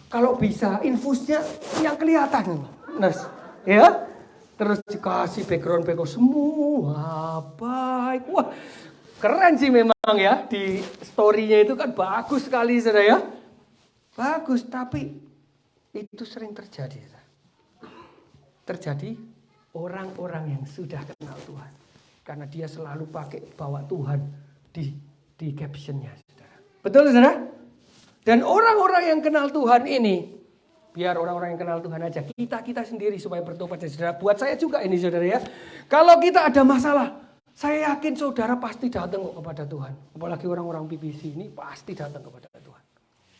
Kalau bisa infusnya yang kelihatan nurse, ya. Terus dikasih background semua baik. Wah, keren sih memang ya di story-nya itu kan bagus sekali saudara ya. Bagus, tapi itu sering terjadi. Terjadi orang-orang yang sudah kenal Tuhan. Karena dia selalu pakai bawa Tuhan di captionnya. Saudara. Betul saudara? Dan orang-orang yang kenal Tuhan ini, biar orang-orang yang kenal Tuhan aja, kita sendiri supaya bertobat ya saudara. Buat saya juga ini saudara ya. Kalau kita ada masalah, saya yakin saudara pasti datang kok kepada Tuhan. Apalagi orang-orang BBC ini pasti datang kepada Tuhan.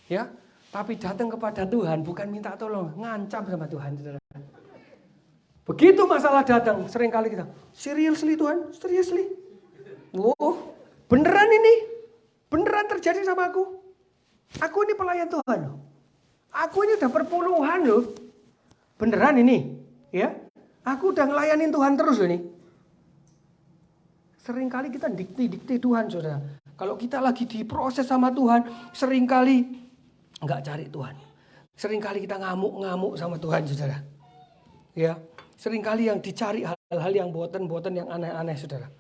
Ya, tapi datang kepada Tuhan bukan minta tolong, ngancam sama Tuhan saudara. Begitu masalah datang, seringkali kita, seriously Tuhan, seriously. Beneran ini? Beneran terjadi sama aku? Aku ini pelayan Tuhan loh. Aku ini udah perpuluhan loh. Beneran ini, ya. Aku udah ngelayanin Tuhan terus loh nih. Seringkali kita dikte Tuhan, saudara. Kalau kita lagi diproses sama Tuhan, seringkali nggak cari Tuhan. Seringkali kita ngamuk-ngamuk sama Tuhan, saudara. Ya, seringkali yang dicari hal-hal yang boten-boten yang aneh-aneh, saudara.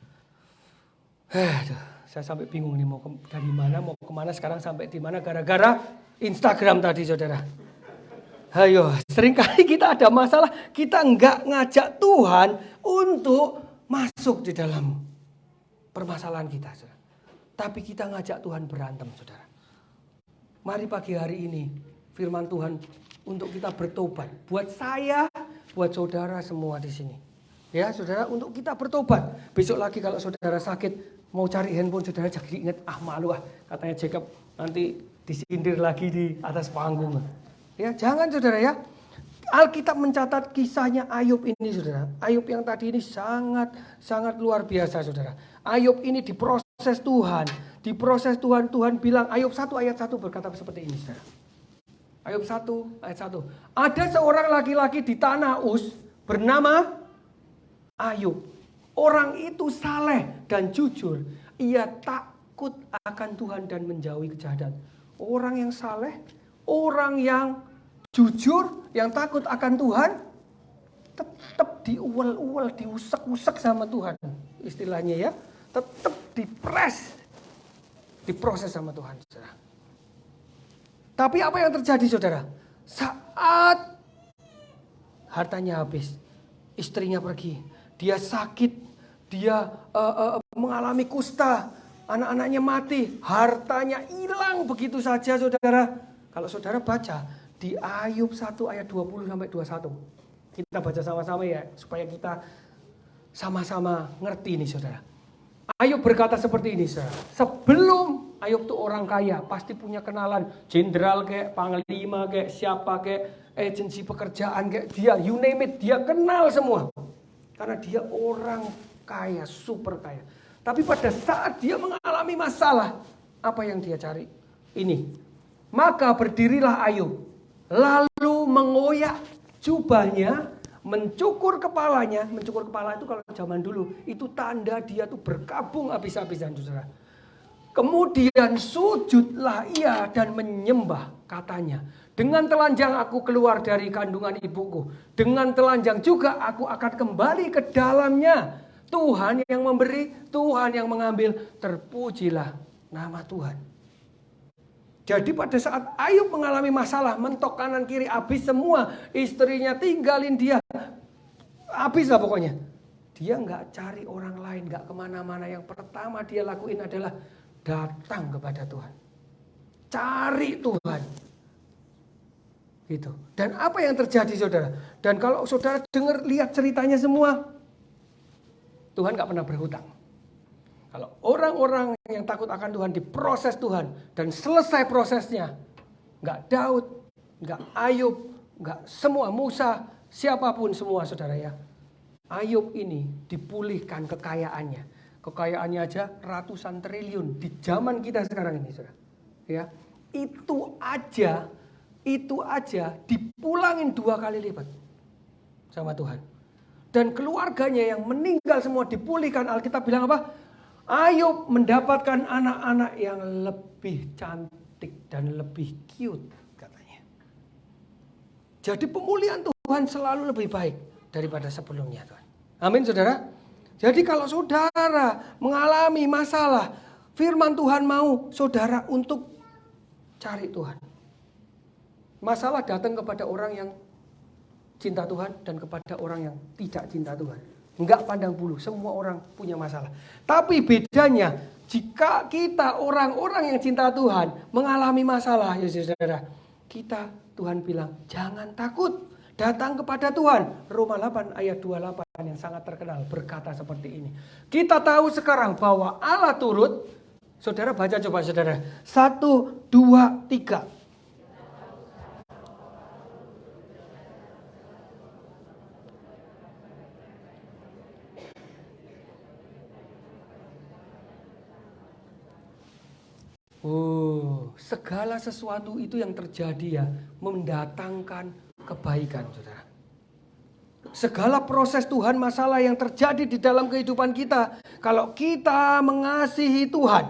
Saya sampai bingung nih mau dari mana, mau kemana sekarang sampai di mana gara-gara Instagram tadi, saudara. Ayo, seringkali kita ada masalah, kita nggak ngajak Tuhan untuk masuk di dalam permasalahan kita, saudara. Tapi kita ngajak Tuhan berantem, saudara. Mari pagi hari ini firman Tuhan untuk kita bertobat. Buat saya, buat saudara semua di sini. Ya, saudara, untuk kita bertobat. Besok lagi kalau saudara sakit, mau cari handphone, saudara jadi ingat, malu katanya Jacob nanti disindir lagi di atas panggung. Ya, jangan, saudara, ya. Alkitab mencatat kisahnya Ayub ini, saudara. Ayub yang tadi ini sangat luar biasa, saudara. Ayub ini diproses Tuhan. Diproses Tuhan, Tuhan bilang, Ayub 1 ayat 1 berkata seperti ini, saudara. Ayub 1 ayat 1. Ada seorang laki-laki di tanah Uz bernama Ayub. Orang itu saleh dan jujur. Ia takut akan Tuhan dan menjauhi kejahatan. Orang yang saleh, orang yang jujur, yang takut akan Tuhan, tetap diuel-uel, diusek-usek sama Tuhan. Istilahnya ya, tetap diproses sama Tuhan, saudara. Tapi apa yang terjadi, saudara? Saat hartanya habis, istrinya pergi, dia sakit, dia mengalami kusta, anak-anaknya mati, hartanya hilang begitu saja, saudara. Kalau saudara baca di Ayub 1 ayat 20 sampai 21. Kita baca sama-sama ya, supaya kita sama-sama ngerti nih, saudara. Ayub berkata seperti ini, saudara. Sebelum Ayub tuh orang kaya, pasti punya kenalan jenderal kayak panglima kayak siapa kayak agensi pekerjaan kayak dia, you name it, dia kenal semua. Karena dia orang kaya, super kaya. Tapi pada saat dia mengalami masalah, apa yang dia cari? Ini. Maka berdirilah Ayub, lalu mengoyak jubahnya, mencukur kepalanya. Mencukur kepala itu kalau zaman dulu, itu tanda dia tuh berkabung habis-habisan, saudara. Kemudian sujudlah ia dan menyembah, katanya. Dengan telanjang aku keluar dari kandungan ibuku. Dengan telanjang juga aku akan kembali ke dalamnya. Tuhan yang memberi, Tuhan yang mengambil. Terpujilah nama Tuhan. Jadi pada saat Ayub mengalami masalah, mentok kanan kiri habis semua, istrinya tinggalin dia, habis lah pokoknya. Dia nggak cari orang lain, nggak kemana-mana. Yang pertama dia lakuin adalah datang kepada Tuhan, cari Tuhan. Gitu. Dan apa yang terjadi, saudara? Dan kalau saudara dengar, lihat ceritanya semua, Tuhan gak pernah berhutang. Kalau orang-orang yang takut akan Tuhan diproses Tuhan dan selesai prosesnya, gak Daud, gak Ayub, gak semua Musa, siapapun semua, saudara ya. Ayub ini dipulihkan kekayaannya. Kekayaannya aja ratusan triliun di zaman kita sekarang ini, saudara. Ya, itu aja dipulangin 2 kali lipat sama Tuhan. Dan keluarganya yang meninggal semua dipulihkan. Alkitab bilang apa? Ayub mendapatkan anak-anak yang lebih cantik dan lebih cute, katanya. Jadi pemulihan Tuhan selalu lebih baik daripada sebelumnya, Tuhan. Amin, saudara. Jadi kalau saudara mengalami masalah, firman Tuhan mau saudara untuk cari Tuhan. Masalah datang kepada orang yang cinta Tuhan dan kepada orang yang tidak cinta Tuhan. Enggak pandang bulu, semua orang punya masalah. Tapi bedanya, jika kita orang-orang yang cinta Tuhan mengalami masalah, ya saudara, kita, Tuhan bilang, jangan takut, datang kepada Tuhan. Roma 8 ayat 28 yang sangat terkenal berkata seperti ini. Kita tahu sekarang bahwa Allah turut. Saudara baca coba, saudara. 1, 2, 3. segala sesuatu itu yang terjadi ya mendatangkan kebaikan, saudara. Segala proses Tuhan, masalah yang terjadi di dalam kehidupan kita, kalau kita mengasihi Tuhan,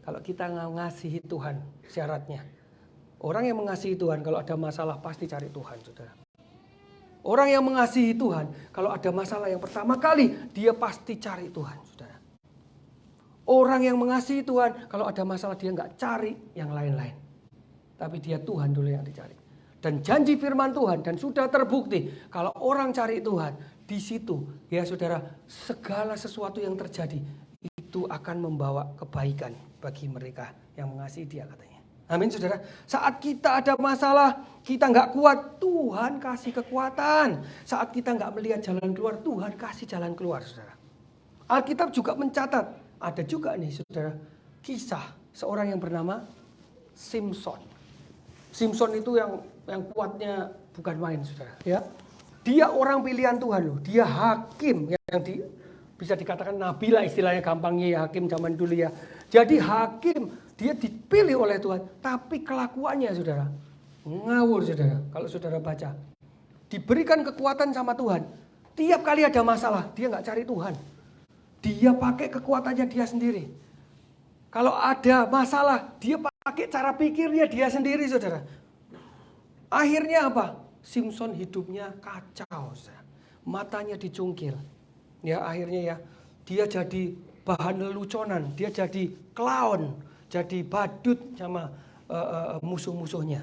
kalau kita mengasihi Tuhan, syaratnya orang yang mengasihi Tuhan kalau ada masalah pasti cari Tuhan, saudara. Orang yang mengasihi Tuhan kalau ada masalah yang pertama kali dia pasti cari Tuhan, saudara. Orang yang mengasihi Tuhan kalau ada masalah dia nggak cari yang lain-lain, tapi dia Tuhan dulu yang dicari. Dan janji firman Tuhan dan sudah terbukti kalau orang cari Tuhan di situ ya saudara, segala sesuatu yang terjadi itu akan membawa kebaikan bagi mereka yang mengasihi Dia, katanya. Amin, saudara. Saat kita ada masalah, kita nggak kuat, Tuhan kasih kekuatan. Saat kita nggak melihat jalan keluar, Tuhan kasih jalan keluar, saudara. Alkitab juga mencatat, ada juga nih saudara, kisah seorang yang bernama Simson. Simson itu yang kuatnya bukan main, saudara. Ya, dia orang pilihan Tuhan loh. Dia hakim yang bisa dikatakan nabi lah istilahnya, gampangnya ya, hakim zaman dulu ya. Jadi hakim, dia dipilih oleh Tuhan, tapi kelakuannya saudara ngawur, saudara. Kalau saudara baca, diberikan kekuatan sama Tuhan. Tiap kali ada masalah, dia nggak cari Tuhan. Dia pakai kekuatannya dia sendiri. Kalau ada masalah, dia pakai cara pikirnya dia sendiri, saudara. Akhirnya apa? Simson hidupnya kacau, saudara. Matanya dicungkil. Ya akhirnya ya, dia jadi bahan leluconan, dia jadi clown, jadi badut sama musuh-musuhnya.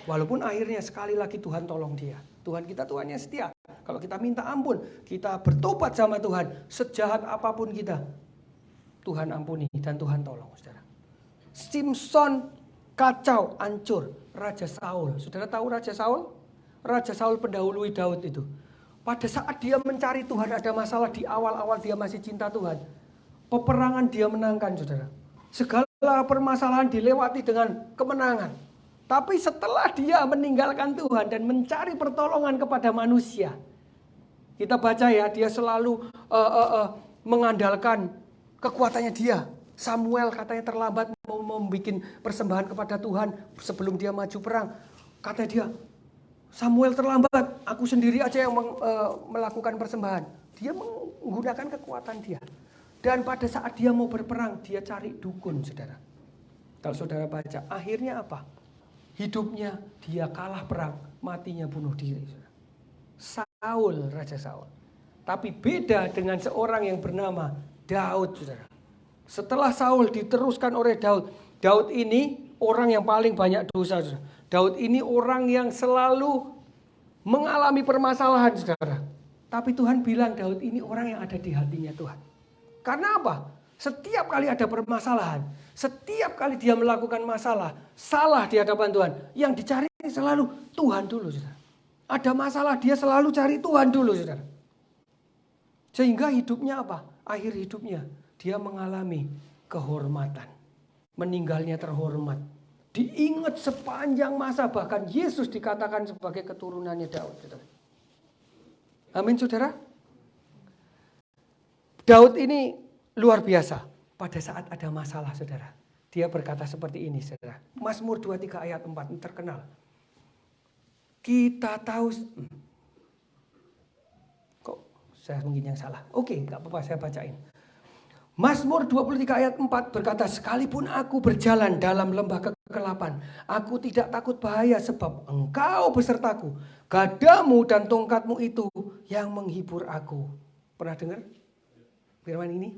Walaupun akhirnya sekali lagi Tuhan tolong dia. Tuhan kita Tuhannya setia. Kalau kita minta ampun, kita bertobat sama Tuhan, sejahat apapun kita, Tuhan ampuni dan Tuhan tolong, saudara. Simson kacau, hancur. Raja Saul, saudara tahu Raja Saul? Raja Saul pendahului Daud itu. Pada saat dia mencari Tuhan, ada masalah di awal-awal dia masih cinta Tuhan. Peperangan dia menangkan, saudara. Segala permasalahan dilewati dengan kemenangan. Tapi setelah dia meninggalkan Tuhan dan mencari pertolongan kepada manusia, kita baca ya, dia selalu mengandalkan kekuatannya dia. Samuel katanya terlambat mau membuat persembahan kepada Tuhan sebelum dia maju perang. Kata dia, Samuel terlambat, aku sendiri aja yang melakukan persembahan. Dia menggunakan kekuatan dia. Dan pada saat dia mau berperang, dia cari dukun, saudara. Kalau saudara baca, akhirnya apa? Hidupnya dia kalah perang, matinya bunuh diri, saudara. Saul, Raja Saul. Tapi beda dengan seorang yang bernama Daud, saudara. Setelah Saul diteruskan oleh Daud. Daud ini orang yang paling banyak dosa, saudara. Daud ini orang yang selalu mengalami permasalahan, saudara. Tapi Tuhan bilang Daud ini orang yang ada di hatinya Tuhan. Karena apa? Setiap kali ada permasalahan, setiap kali dia melakukan masalah, salah di hadapan Tuhan, yang dicari selalu Tuhan dulu, saudara. Ada masalah, dia selalu cari Tuhan dulu, saudara. Sehingga hidupnya apa? Akhir hidupnya dia mengalami kehormatan. Meninggalnya terhormat. Diingat sepanjang masa, bahkan Yesus dikatakan sebagai keturunannya Daud, saudara. Amin, saudara. Daud ini luar biasa. Pada saat ada masalah, saudara, dia berkata seperti ini, saudara. Mazmur 23 ayat 4 ini terkenal. Kita tahu, kok saya mungkin yang salah. Oke, gak apa-apa, saya bacain. Mazmur 23 ayat 4 berkata, sekalipun aku berjalan dalam lembah kegelapan, aku tidak takut bahaya sebab engkau besertaku. Gadamu dan tongkatmu itu yang menghibur aku. Pernah dengar firman ini?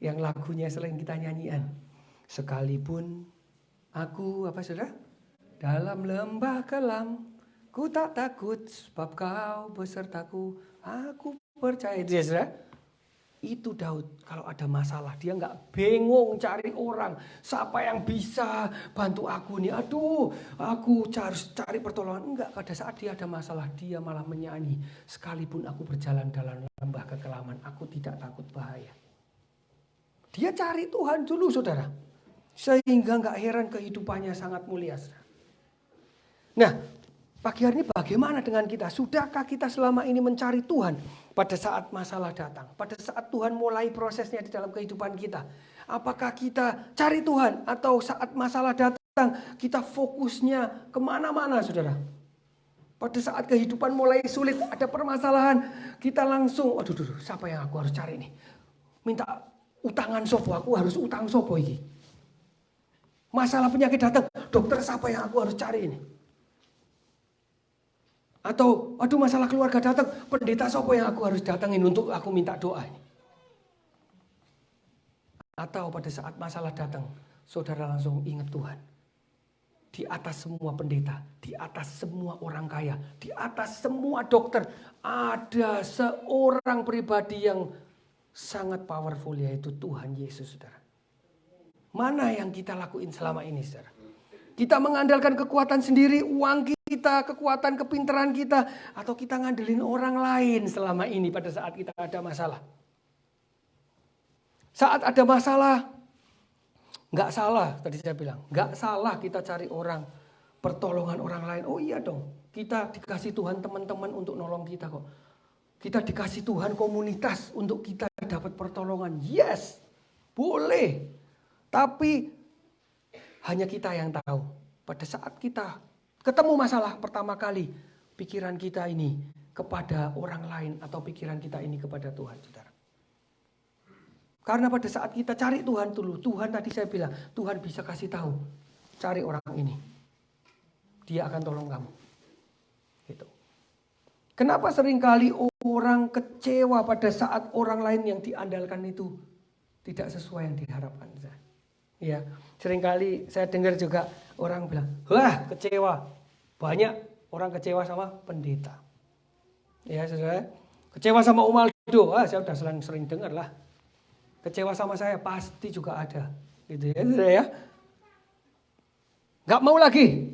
Yang lagunya selain kita nyanyian. Sekalipun aku, apa saudara? Dalam lembah kelam, ku tak takut sebab kau besertaku. Aku percaya. Itu ya saudara? Itu Daud kalau ada masalah. Dia gak bengong cari orang. Siapa yang bisa bantu aku nih. Aduh, aku harus cari pertolongan. Enggak, pada saat dia ada masalah, dia malah menyanyi. Sekalipun aku berjalan dalam lembah kekelaman, aku tidak takut bahaya. Dia cari Tuhan dulu, saudara. Sehingga gak heran kehidupannya sangat mulia. Nah, Pagi hari ini bagaimana dengan kita? Sudahkah kita selama ini mencari Tuhan pada saat masalah datang? Pada saat Tuhan mulai prosesnya di dalam kehidupan kita. Apakah kita cari Tuhan atau saat masalah datang kita fokusnya kemana-mana saudara? Pada saat kehidupan mulai sulit, ada permasalahan, kita langsung, aduh, siapa yang aku harus cari ini? Minta utangan sopo, aku harus utang sopo ini. Masalah penyakit datang, dokter siapa yang aku harus cari ini? Atau, aduh masalah keluarga datang, pendeta sopo yang aku harus datangin untuk aku minta doa ini. Atau pada saat masalah datang, saudara langsung ingat Tuhan. Di atas semua pendeta, di atas semua orang kaya, di atas semua dokter, ada seorang pribadi yang sangat powerful, yaitu Tuhan Yesus, saudara. Mana yang kita lakuin selama ini, saudara? Kita mengandalkan kekuatan sendiri, uang kita, kekuatan kepintaran kita, atau kita ngandelin orang lain selama ini pada saat kita ada masalah. Saat ada masalah, nggak salah tadi saya bilang, nggak salah kita cari orang, pertolongan orang lain. Oh iya dong, kita dikasih Tuhan teman-teman untuk nolong kita kok. Kita dikasih Tuhan komunitas untuk kita dapat pertolongan. Yes, boleh. Tapi hanya kita yang tahu. Pada saat kita ketemu masalah pertama kali, pikiran kita ini kepada orang lain atau pikiran kita ini kepada Tuhan, saudara. Karena pada saat kita cari Tuhan dulu, Tuhan tadi saya bilang, Tuhan bisa kasih tahu, cari orang ini. Dia akan tolong kamu. Gitu. Kenapa seringkali orang kecewa pada saat orang lain yang diandalkan itu tidak sesuai yang diharapkan. Ya, seringkali saya dengar juga orang bilang, wah kecewa. Banyak orang kecewa sama pendeta. Ya saudara, kecewa sama Om Aldo, saya udah sering dengar lah. Kecewa sama saya pasti juga ada. Gitu ya saudara ya. Gak mau lagi.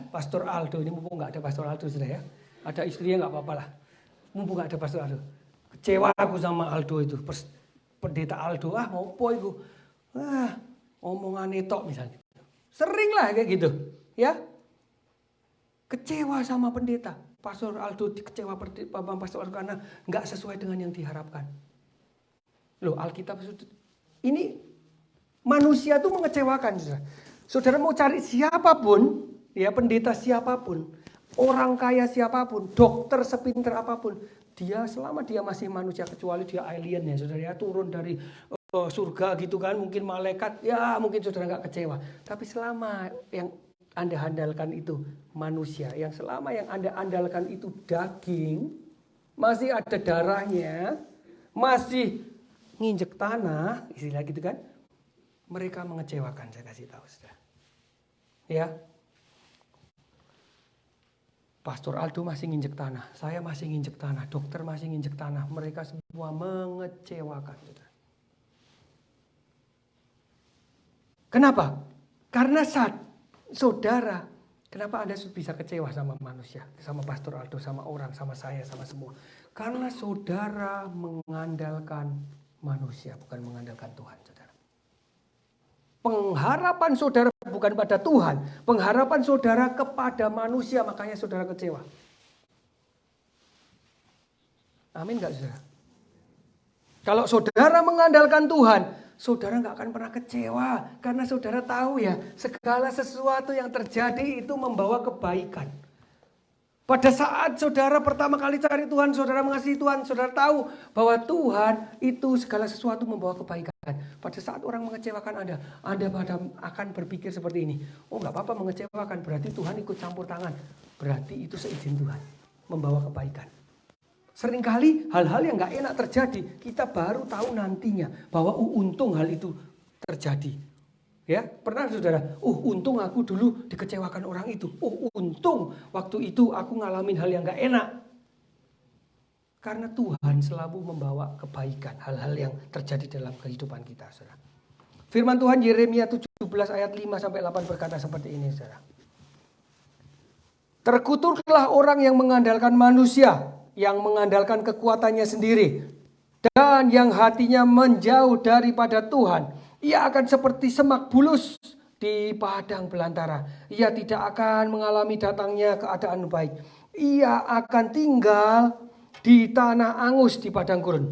Pastor Aldo, ini mumpung gak ada Pastor Aldo saudara ya. Ada istrinya gak apa-apa lah. Mumpung gak ada Pastor Aldo. Kecewa aku sama Aldo itu. Pendeta Aldo, mau apa itu. Omongan tok misalnya. Sering lah kayak gitu. Ya. Kecewa sama pendeta. Pastor Aldo kecewa sama Pastor Aldo karena gak sesuai dengan yang diharapkan. Loh, Alkitab ini manusia tuh mengecewakan. Saudara mau cari siapapun, ya pendeta siapapun, orang kaya siapapun, dokter sepinter apapun, dia selama dia masih manusia, kecuali dia alien ya saudara ya, turun dari surga gitu kan, mungkin malaikat, ya mungkin saudara nggak kecewa. Tapi selama yang Anda andalkan itu manusia, yang selama yang Anda andalkan itu daging, masih ada darahnya, masih nginjek tanah, istilah gitu kan, mereka mengecewakan, saya kasih tahu saudara. Ya, Pastor Aldo masih nginjek tanah, saya masih nginjek tanah, dokter masih nginjek tanah, mereka semua mengecewakan saudara. Kenapa? Karena saudara, kenapa Anda bisa kecewa sama manusia, sama Pastor Aldo, sama orang, sama saya, sama semua? Karena saudara mengandalkan manusia, bukan mengandalkan Tuhan, saudara. Pengharapan saudara bukan pada Tuhan, pengharapan saudara kepada manusia, makanya saudara kecewa. Amin gak saudara? Kalau saudara mengandalkan Tuhan, saudara gak akan pernah kecewa. Karena saudara tahu ya, segala sesuatu yang terjadi itu membawa kebaikan. Pada saat saudara pertama kali cari Tuhan, saudara mengasihi Tuhan, saudara tahu bahwa Tuhan itu segala sesuatu membawa kebaikan. Pada saat orang mengecewakan Anda akan berpikir seperti ini. Oh gak apa-apa mengecewakan, berarti Tuhan ikut campur tangan. Berarti itu seizin Tuhan, membawa kebaikan. Seringkali hal-hal yang gak enak terjadi, kita baru tahu nantinya bahwa untung hal itu terjadi. Ya, pernah saudara, untung aku dulu dikecewakan orang itu. Untung waktu itu aku ngalamin hal yang gak enak. Karena Tuhan selalu membawa kebaikan, hal-hal yang terjadi dalam kehidupan kita, saudara. Firman Tuhan Yeremia 17 ayat 5-8 berkata seperti ini, saudara. Terkutuklah orang yang mengandalkan manusia, yang mengandalkan kekuatannya sendiri, dan yang hatinya menjauh daripada Tuhan. Ia akan seperti semak bulus di padang belantara. Ia tidak akan mengalami datangnya keadaan baik. Ia akan tinggal di tanah angus di padang gurun,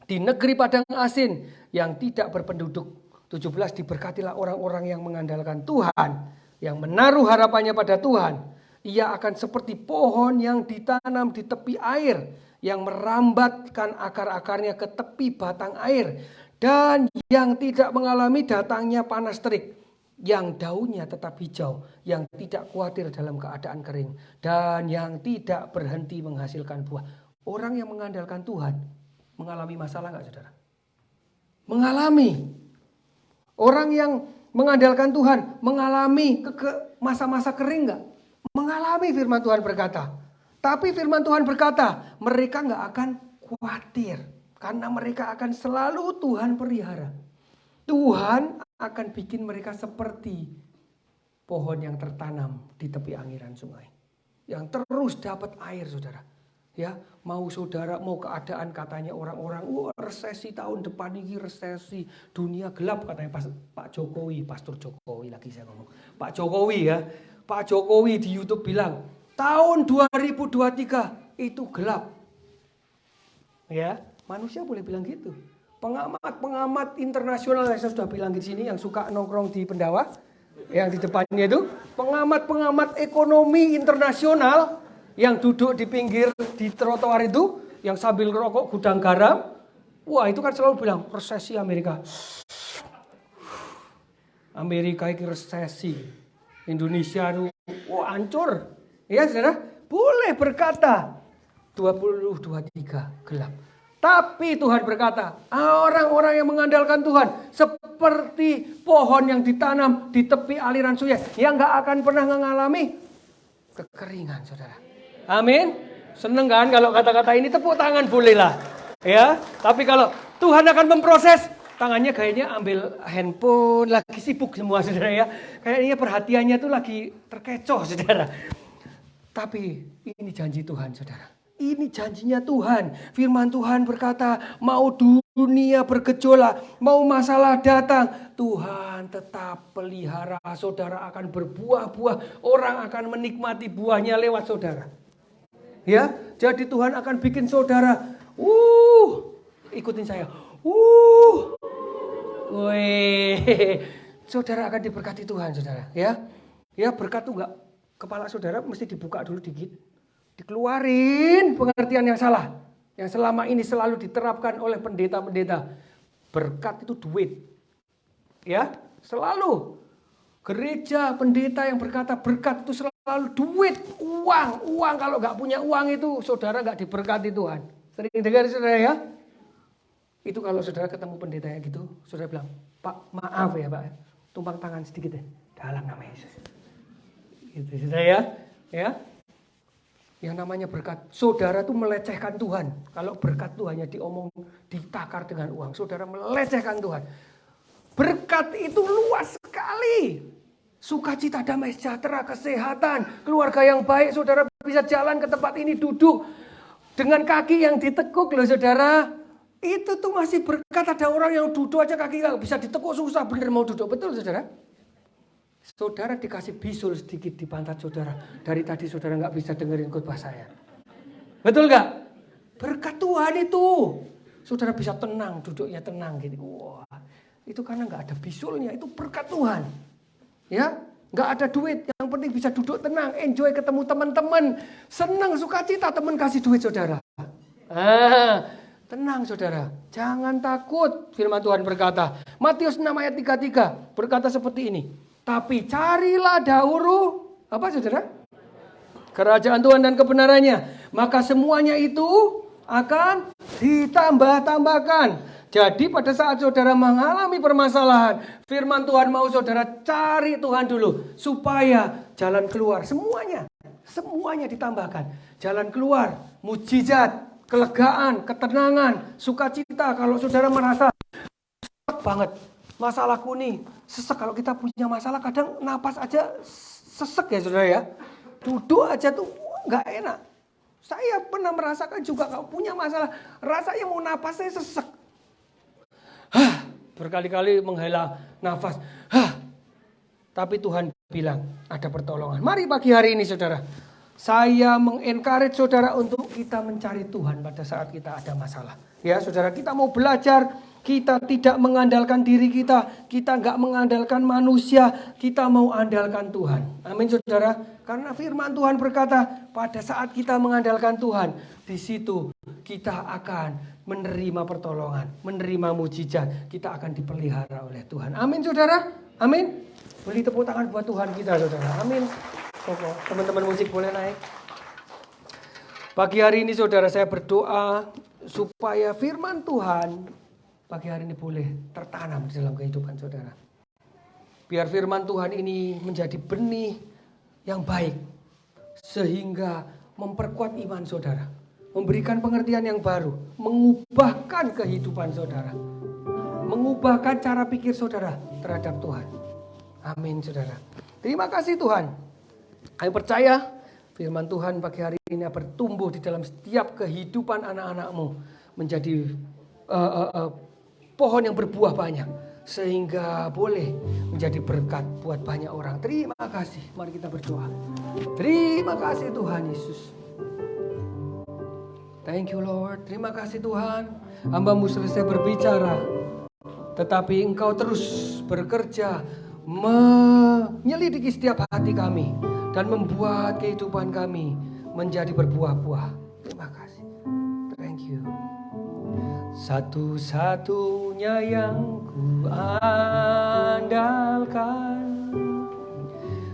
di negeri padang asin yang tidak berpenduduk. 17, diberkatilah orang-orang yang mengandalkan Tuhan, yang menaruh harapannya pada Tuhan. Ia akan seperti pohon yang ditanam di tepi air, yang merambatkan akar-akarnya ke tepi batang air, dan yang tidak mengalami datangnya panas terik, yang daunnya tetap hijau, yang tidak khawatir dalam keadaan kering, dan yang tidak berhenti menghasilkan buah. Orang yang mengandalkan Tuhan mengalami masalah nggak, saudara? Mengalami. Orang yang mengandalkan Tuhan mengalami masa-masa kering nggak? Mengalami, firman Tuhan berkata. Tapi firman Tuhan berkata, mereka nggak akan khawatir, karena mereka akan selalu Tuhan pelihara. Tuhan akan bikin mereka seperti pohon yang tertanam di tepi aliran sungai, yang terus dapat air, saudara. Ya, mau saudara, mau keadaan katanya orang-orang, resesi tahun depan ini, resesi, dunia gelap katanya Pak Jokowi, Pastor Jokowi lagi saya ngomong. Pak Jokowi ya, Pak Jokowi di YouTube bilang, tahun 2023 itu gelap. Ya, manusia boleh bilang gitu. Pengamat internasional yang saya sudah bilang di sini, yang suka nongkrong di Pendawa, yang di depannya itu, pengamat ekonomi internasional yang duduk di pinggir di trotoar itu, yang sambil ngerokok gudang garam, wah itu kan selalu bilang resesi Amerika. Amerika ini resesi, Indonesia itu wah hancur. Ya saudara, boleh berkata 2023 gelap. Tapi Tuhan berkata, orang-orang yang mengandalkan Tuhan seperti pohon yang ditanam di tepi aliran sungai, yang gak akan pernah mengalami kekeringan, saudara. Amin. Seneng kan kalau kata-kata ini? Tepuk tangan bolehlah. Ya, tapi kalau Tuhan akan memproses, tangannya kayaknya ambil handphone, lagi sibuk semua, saudara ya. Kayaknya perhatiannya tuh lagi terkecoh, saudara. Tapi ini janji Tuhan, saudara. Ini janjinya Tuhan. Firman Tuhan berkata, mau dunia bergejolak, mau masalah datang, Tuhan tetap pelihara. Saudara akan berbuah-buah, orang akan menikmati buahnya lewat saudara. Ya, jadi Tuhan akan bikin saudara, ikutin saya. Saudara akan diberkati Tuhan, saudara. Ya, berkat tuh enggak, kepala saudara mesti dibuka dulu dikit. Dikeluarin pengertian yang salah, yang selama ini selalu diterapkan oleh pendeta-pendeta. Berkat itu duit. Ya, selalu. Gereja, pendeta yang berkata berkat itu selalu duit, uang. Kalau nggak punya uang itu saudara nggak diberkati Tuhan. Sering dengar saudara ya? Itu kalau saudara ketemu pendeta yang gitu, saudara bilang, Pak maaf ya Pak, tumpang tangan sedikit ya, dalam nama Yesus. Gitu saudara ya? Ya. Yang namanya berkat, saudara tuh melecehkan Tuhan. Kalau berkat tuh hanya diomong, ditakar dengan uang, saudara melecehkan Tuhan. Berkat itu luas sekali. Sukacita, damai sejahtera, kesehatan, keluarga yang baik, saudara bisa jalan ke tempat ini, duduk dengan kaki yang ditekuk loh saudara. Itu tuh masih berkat. Ada orang yang duduk aja kaki nggak bisa ditekuk, susah bener mau duduk, betul saudara? Saudara dikasih bisul sedikit di pantat saudara. Dari tadi saudara nggak bisa dengerin khotbah saya. Betul nggak? Berkat Tuhan itu. Saudara bisa tenang, duduknya tenang gitu. Wah, itu karena nggak ada bisulnya. Itu berkat Tuhan. Ya, nggak ada duit. Yang penting bisa duduk tenang, enjoy ketemu teman-teman, senang sukacita teman kasih duit saudara. Tenang saudara, jangan takut. Firman Tuhan berkata, Matius 6 ayat 33 berkata seperti ini. Tapi carilah dahulu, apa saudara? Kerajaan Tuhan dan kebenarannya. Maka semuanya itu akan ditambah-tambahkan. Jadi pada saat saudara mengalami permasalahan, firman Tuhan mau saudara cari Tuhan dulu. Supaya jalan keluar, semuanya ditambahkan. Jalan keluar, mujizat, kelegaan, ketenangan, sukacita. Kalau saudara merasa banget, masalahku nih sesek. Kalau kita punya masalah kadang napas aja sesek ya saudara ya. Duduk aja tuh nggak enak. Saya pernah merasakan juga kalau punya masalah, rasanya mau napas saya sesek. Berkali-kali menghela nafas. Tapi Tuhan bilang ada pertolongan. Mari pagi hari ini saudara, saya mengencourage saudara untuk kita mencari Tuhan pada saat kita ada masalah. Ya saudara, kita mau belajar, kita tidak mengandalkan diri kita nggak mengandalkan manusia, kita mau andalkan Tuhan. Amin saudara. Karena firman Tuhan berkata, pada saat kita mengandalkan Tuhan, di situ kita akan menerima pertolongan, menerima mujizat, kita akan dipelihara oleh Tuhan. Amin saudara. Amin. Beri tepuk tangan buat Tuhan kita saudara. Amin. Teman-teman musik boleh naik. Pagi hari ini saudara, saya berdoa supaya firman Tuhan pagi hari ini boleh tertanam di dalam kehidupan saudara. Biar firman Tuhan ini menjadi benih yang baik, sehingga memperkuat iman saudara, memberikan pengertian yang baru, mengubahkan kehidupan saudara, mengubahkan cara pikir saudara terhadap Tuhan. Amin saudara. Terima kasih Tuhan. Kami percaya firman Tuhan pagi hari ini bertumbuh di dalam setiap kehidupan anak-anak-Mu, menjadi pohon yang berbuah banyak, sehingga boleh menjadi berkat buat banyak orang. Terima kasih. Mari kita berdoa. Terima kasih Tuhan Yesus. Thank you Lord. Terima kasih Tuhan. Hamba-Mu selesai berbicara, tetapi Engkau terus bekerja, menyelidiki setiap hati kami, dan membuat kehidupan kami menjadi berbuah-buah. Terima kasih. Thank you. Satu-satunya yang ku andalkan,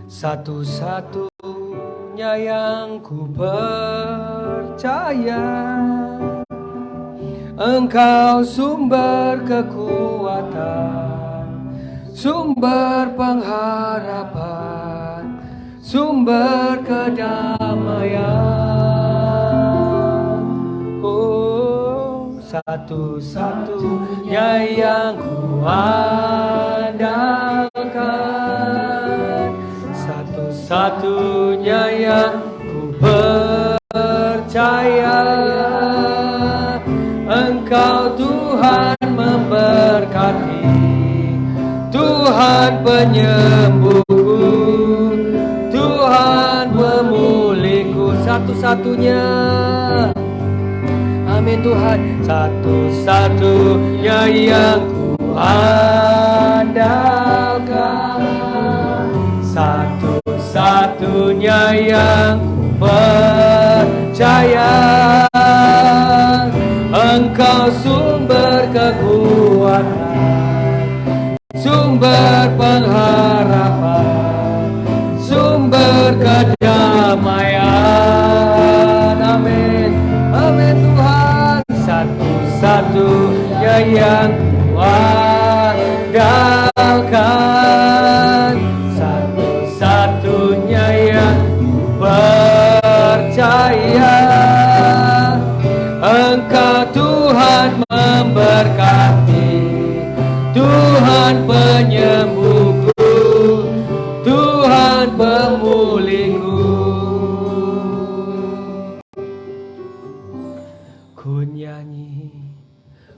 satu-satunya yang ku percaya, Engkau sumber kekuatan, sumber pengharapan, sumber kedamaian. Oh, satu-satunya yang ku andalkan, satu-satunya yang ku percaya, Engkau Tuhan memberkati, Tuhan penyembuhku, Tuhan pemulihku, satu-satunya. Amin Tuhan. Satu-satunya yang ku andalkan, satu-satunya yang ku percaya, Engkau sumber kekuatan, sumber pengharapan, sumber kedamaian. Amin. Amin Tuhan. Satu-satunya yang ku andalkan, satu-satunya yang ku percaya, Engkau Tuhan memberkati, Tuhan penyembuhku, Tuhan pemulihku. Ku nyanyi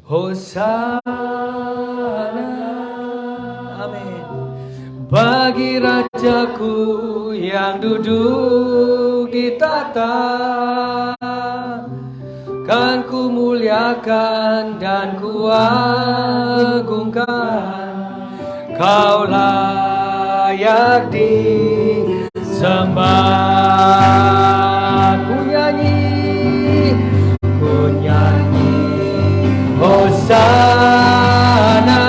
Hosana, amin, bagi Rajaku yang duduk di tahta. Kan ku muliakan dan ku agungkan, Kau layak disembah. Ku nyanyi Hosana,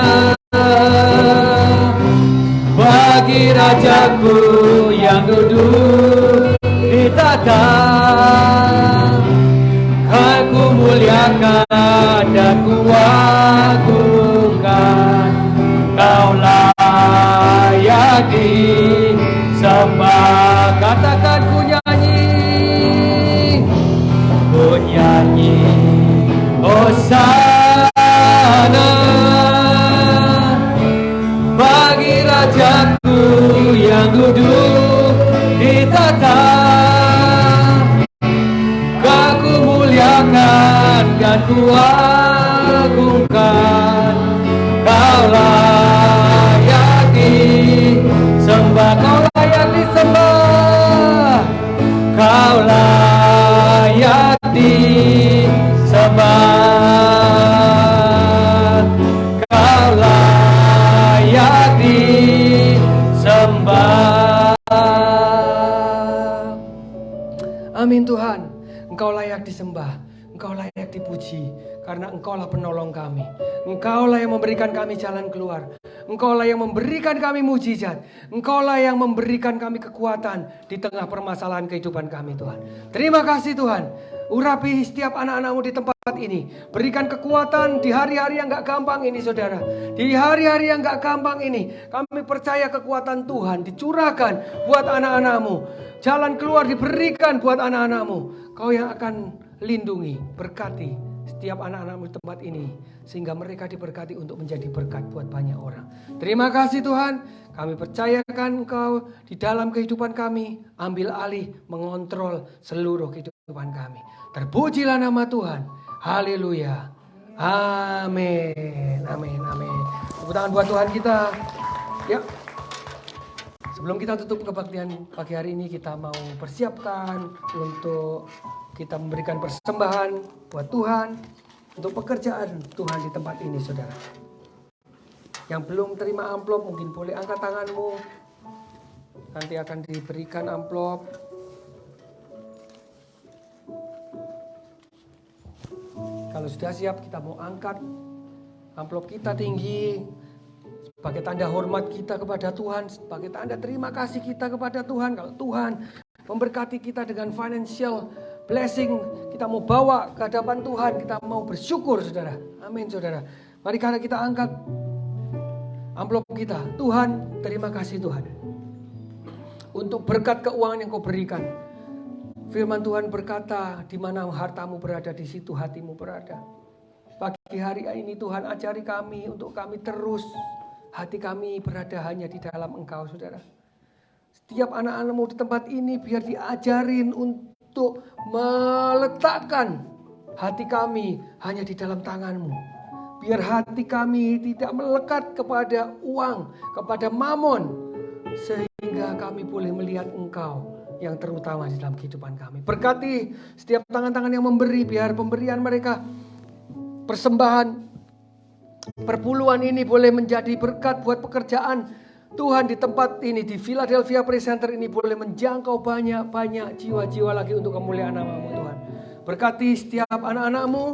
bagi Rajaku yang duduk di tahta. Aku muliakan dan ku agungkan, Kau layak disembah. Katakan ku nyanyi Hosana, bagi Rajaku yang duduk di tahta. Dan ku agungkan, Kau layak disembah. layak disembah, Engkau layak dipuji, karena Engkaulah penolong kami. Engkaulah yang memberikan kami jalan keluar. Engkaulah yang memberikan kami mujizat. Engkaulah yang memberikan kami kekuatan di tengah permasalahan kehidupan kami, Tuhan. Terima kasih, Tuhan. Urapi setiap anak-anak-Mu di tempat ini. Berikan kekuatan di hari-hari yang gak gampang ini, saudara. Di hari-hari yang gak gampang ini, kami percaya kekuatan Tuhan dicurahkan buat anak-anak-Mu. Jalan keluar diberikan buat anak-anak-Mu. Kau yang akan lindungi, berkati setiap anak-anak-Mu di tempat ini, sehingga mereka diberkati untuk menjadi berkat buat banyak orang. Terima kasih, Tuhan. Kami percayakan Engkau di dalam kehidupan kami. Ambil alih, mengontrol seluruh kehidupan kami. Terpujilah nama Tuhan. Haleluya. Amin. Amin. Amin. Tepuk tangan buat Tuhan kita. Ya. Sebelum kita tutup kebaktian pagi hari ini, kita mau persiapkan untuk kita memberikan persembahan buat Tuhan untuk pekerjaan Tuhan di tempat ini, saudara. Yang belum terima amplop mungkin boleh angkat tanganmu. Nanti akan diberikan amplop. Kalau sudah siap, kita mau angkat amplop kita tinggi sebagai tanda hormat kita kepada Tuhan, sebagai tanda terima kasih kita kepada Tuhan. Kalau Tuhan memberkati kita dengan financial blessing, kita mau bawa ke hadapan Tuhan, kita mau bersyukur, saudara. Amin, saudara. Mari karena kita angkat amplop kita. Tuhan, terima kasih Tuhan untuk berkat keuangan yang Kau berikan. Firman Tuhan berkata, di mana hartamu berada, di situ hatimu berada. Pagi hari ini Tuhan ajari kami untuk kami terus, hati kami berada hanya di dalam Engkau, saudara. Setiap anak-anak-Mu di tempat ini biar diajarin untuk meletakkan hati kami hanya di dalam tangan-Mu. Biar hati kami tidak melekat kepada uang, kepada mamon, sehingga kami boleh melihat Engkau yang terutama di dalam kehidupan kami. Berkati setiap tangan-tangan yang memberi, biar pemberian mereka, persembahan, perpuluhan ini boleh menjadi berkat buat pekerjaan Tuhan di tempat ini, di Philadelphia Praise Center ini, boleh menjangkau banyak-banyak jiwa-jiwa lagi untuk kemuliaan nama-Mu, Tuhan. Berkati setiap anak-anak-Mu,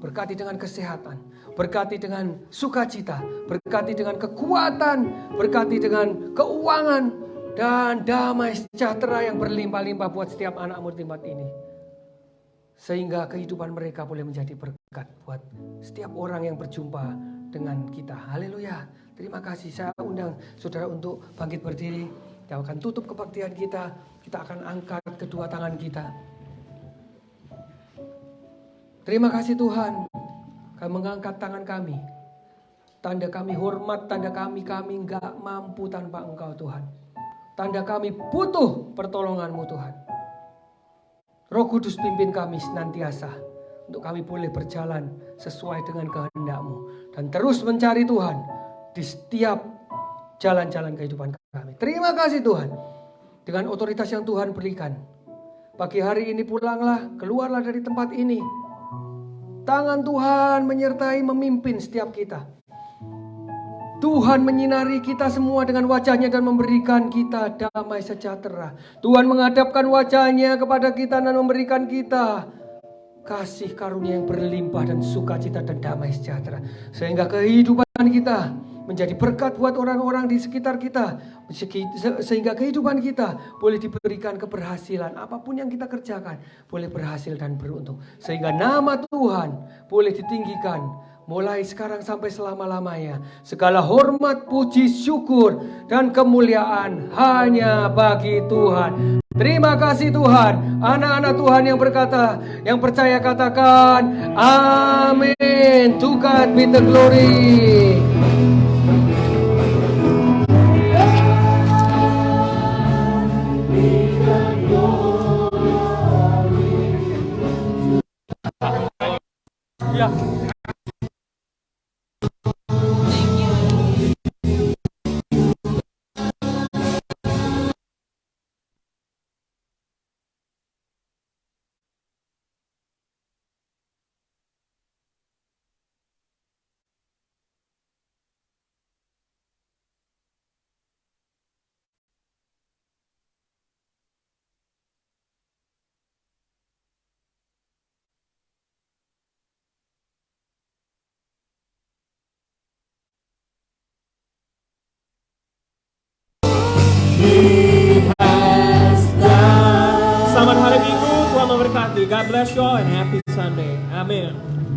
berkati dengan kesehatan, berkati dengan sukacita, berkati dengan kekuatan, berkati dengan keuangan, dan damai sejahtera yang berlimpah-limpah buat setiap anak-Mu di tempat ini. Sehingga kehidupan mereka boleh menjadi berkat buat setiap orang yang berjumpa dengan kita. Haleluya. Terima kasih. Saya undang saudara untuk bangkit berdiri. Kita akan tutup kebaktian kita. Kita akan angkat kedua tangan kita. Terima kasih Tuhan. Kami mengangkat tangan kami. Tanda kami hormat, tanda kami enggak mampu tanpa Engkau Tuhan. Tanda kami butuh pertolongan-Mu Tuhan. Roh Kudus pimpin kami senantiasa untuk kami boleh berjalan sesuai dengan kehendak-Mu dan terus mencari Tuhan di setiap jalan-jalan kehidupan kami. Terima kasih Tuhan. Dengan otoritas yang Tuhan berikan, pagi hari ini pulanglah, keluarlah dari tempat ini. Tangan Tuhan menyertai, memimpin setiap kita. Tuhan menyinari kita semua dengan wajah-Nya dan memberikan kita damai sejahtera. Tuhan menghadapkan wajah-Nya kepada kita dan memberikan kita kasih karunia yang berlimpah dan sukacita dan damai sejahtera. Sehingga kehidupan kita menjadi berkat buat orang-orang di sekitar kita. Sehingga kehidupan kita boleh diberikan keberhasilan. Apapun yang kita kerjakan boleh berhasil dan beruntung. Sehingga nama Tuhan boleh ditinggikan mulai sekarang sampai selama-lamanya. Segala hormat, puji, syukur, dan kemuliaan hanya bagi Tuhan. Terima kasih Tuhan. Anak-anak Tuhan yang berkata, yang percaya katakan amin. To God be the glory. Ya. Tuhan memberkati. God bless you all and happy Sunday. Amin.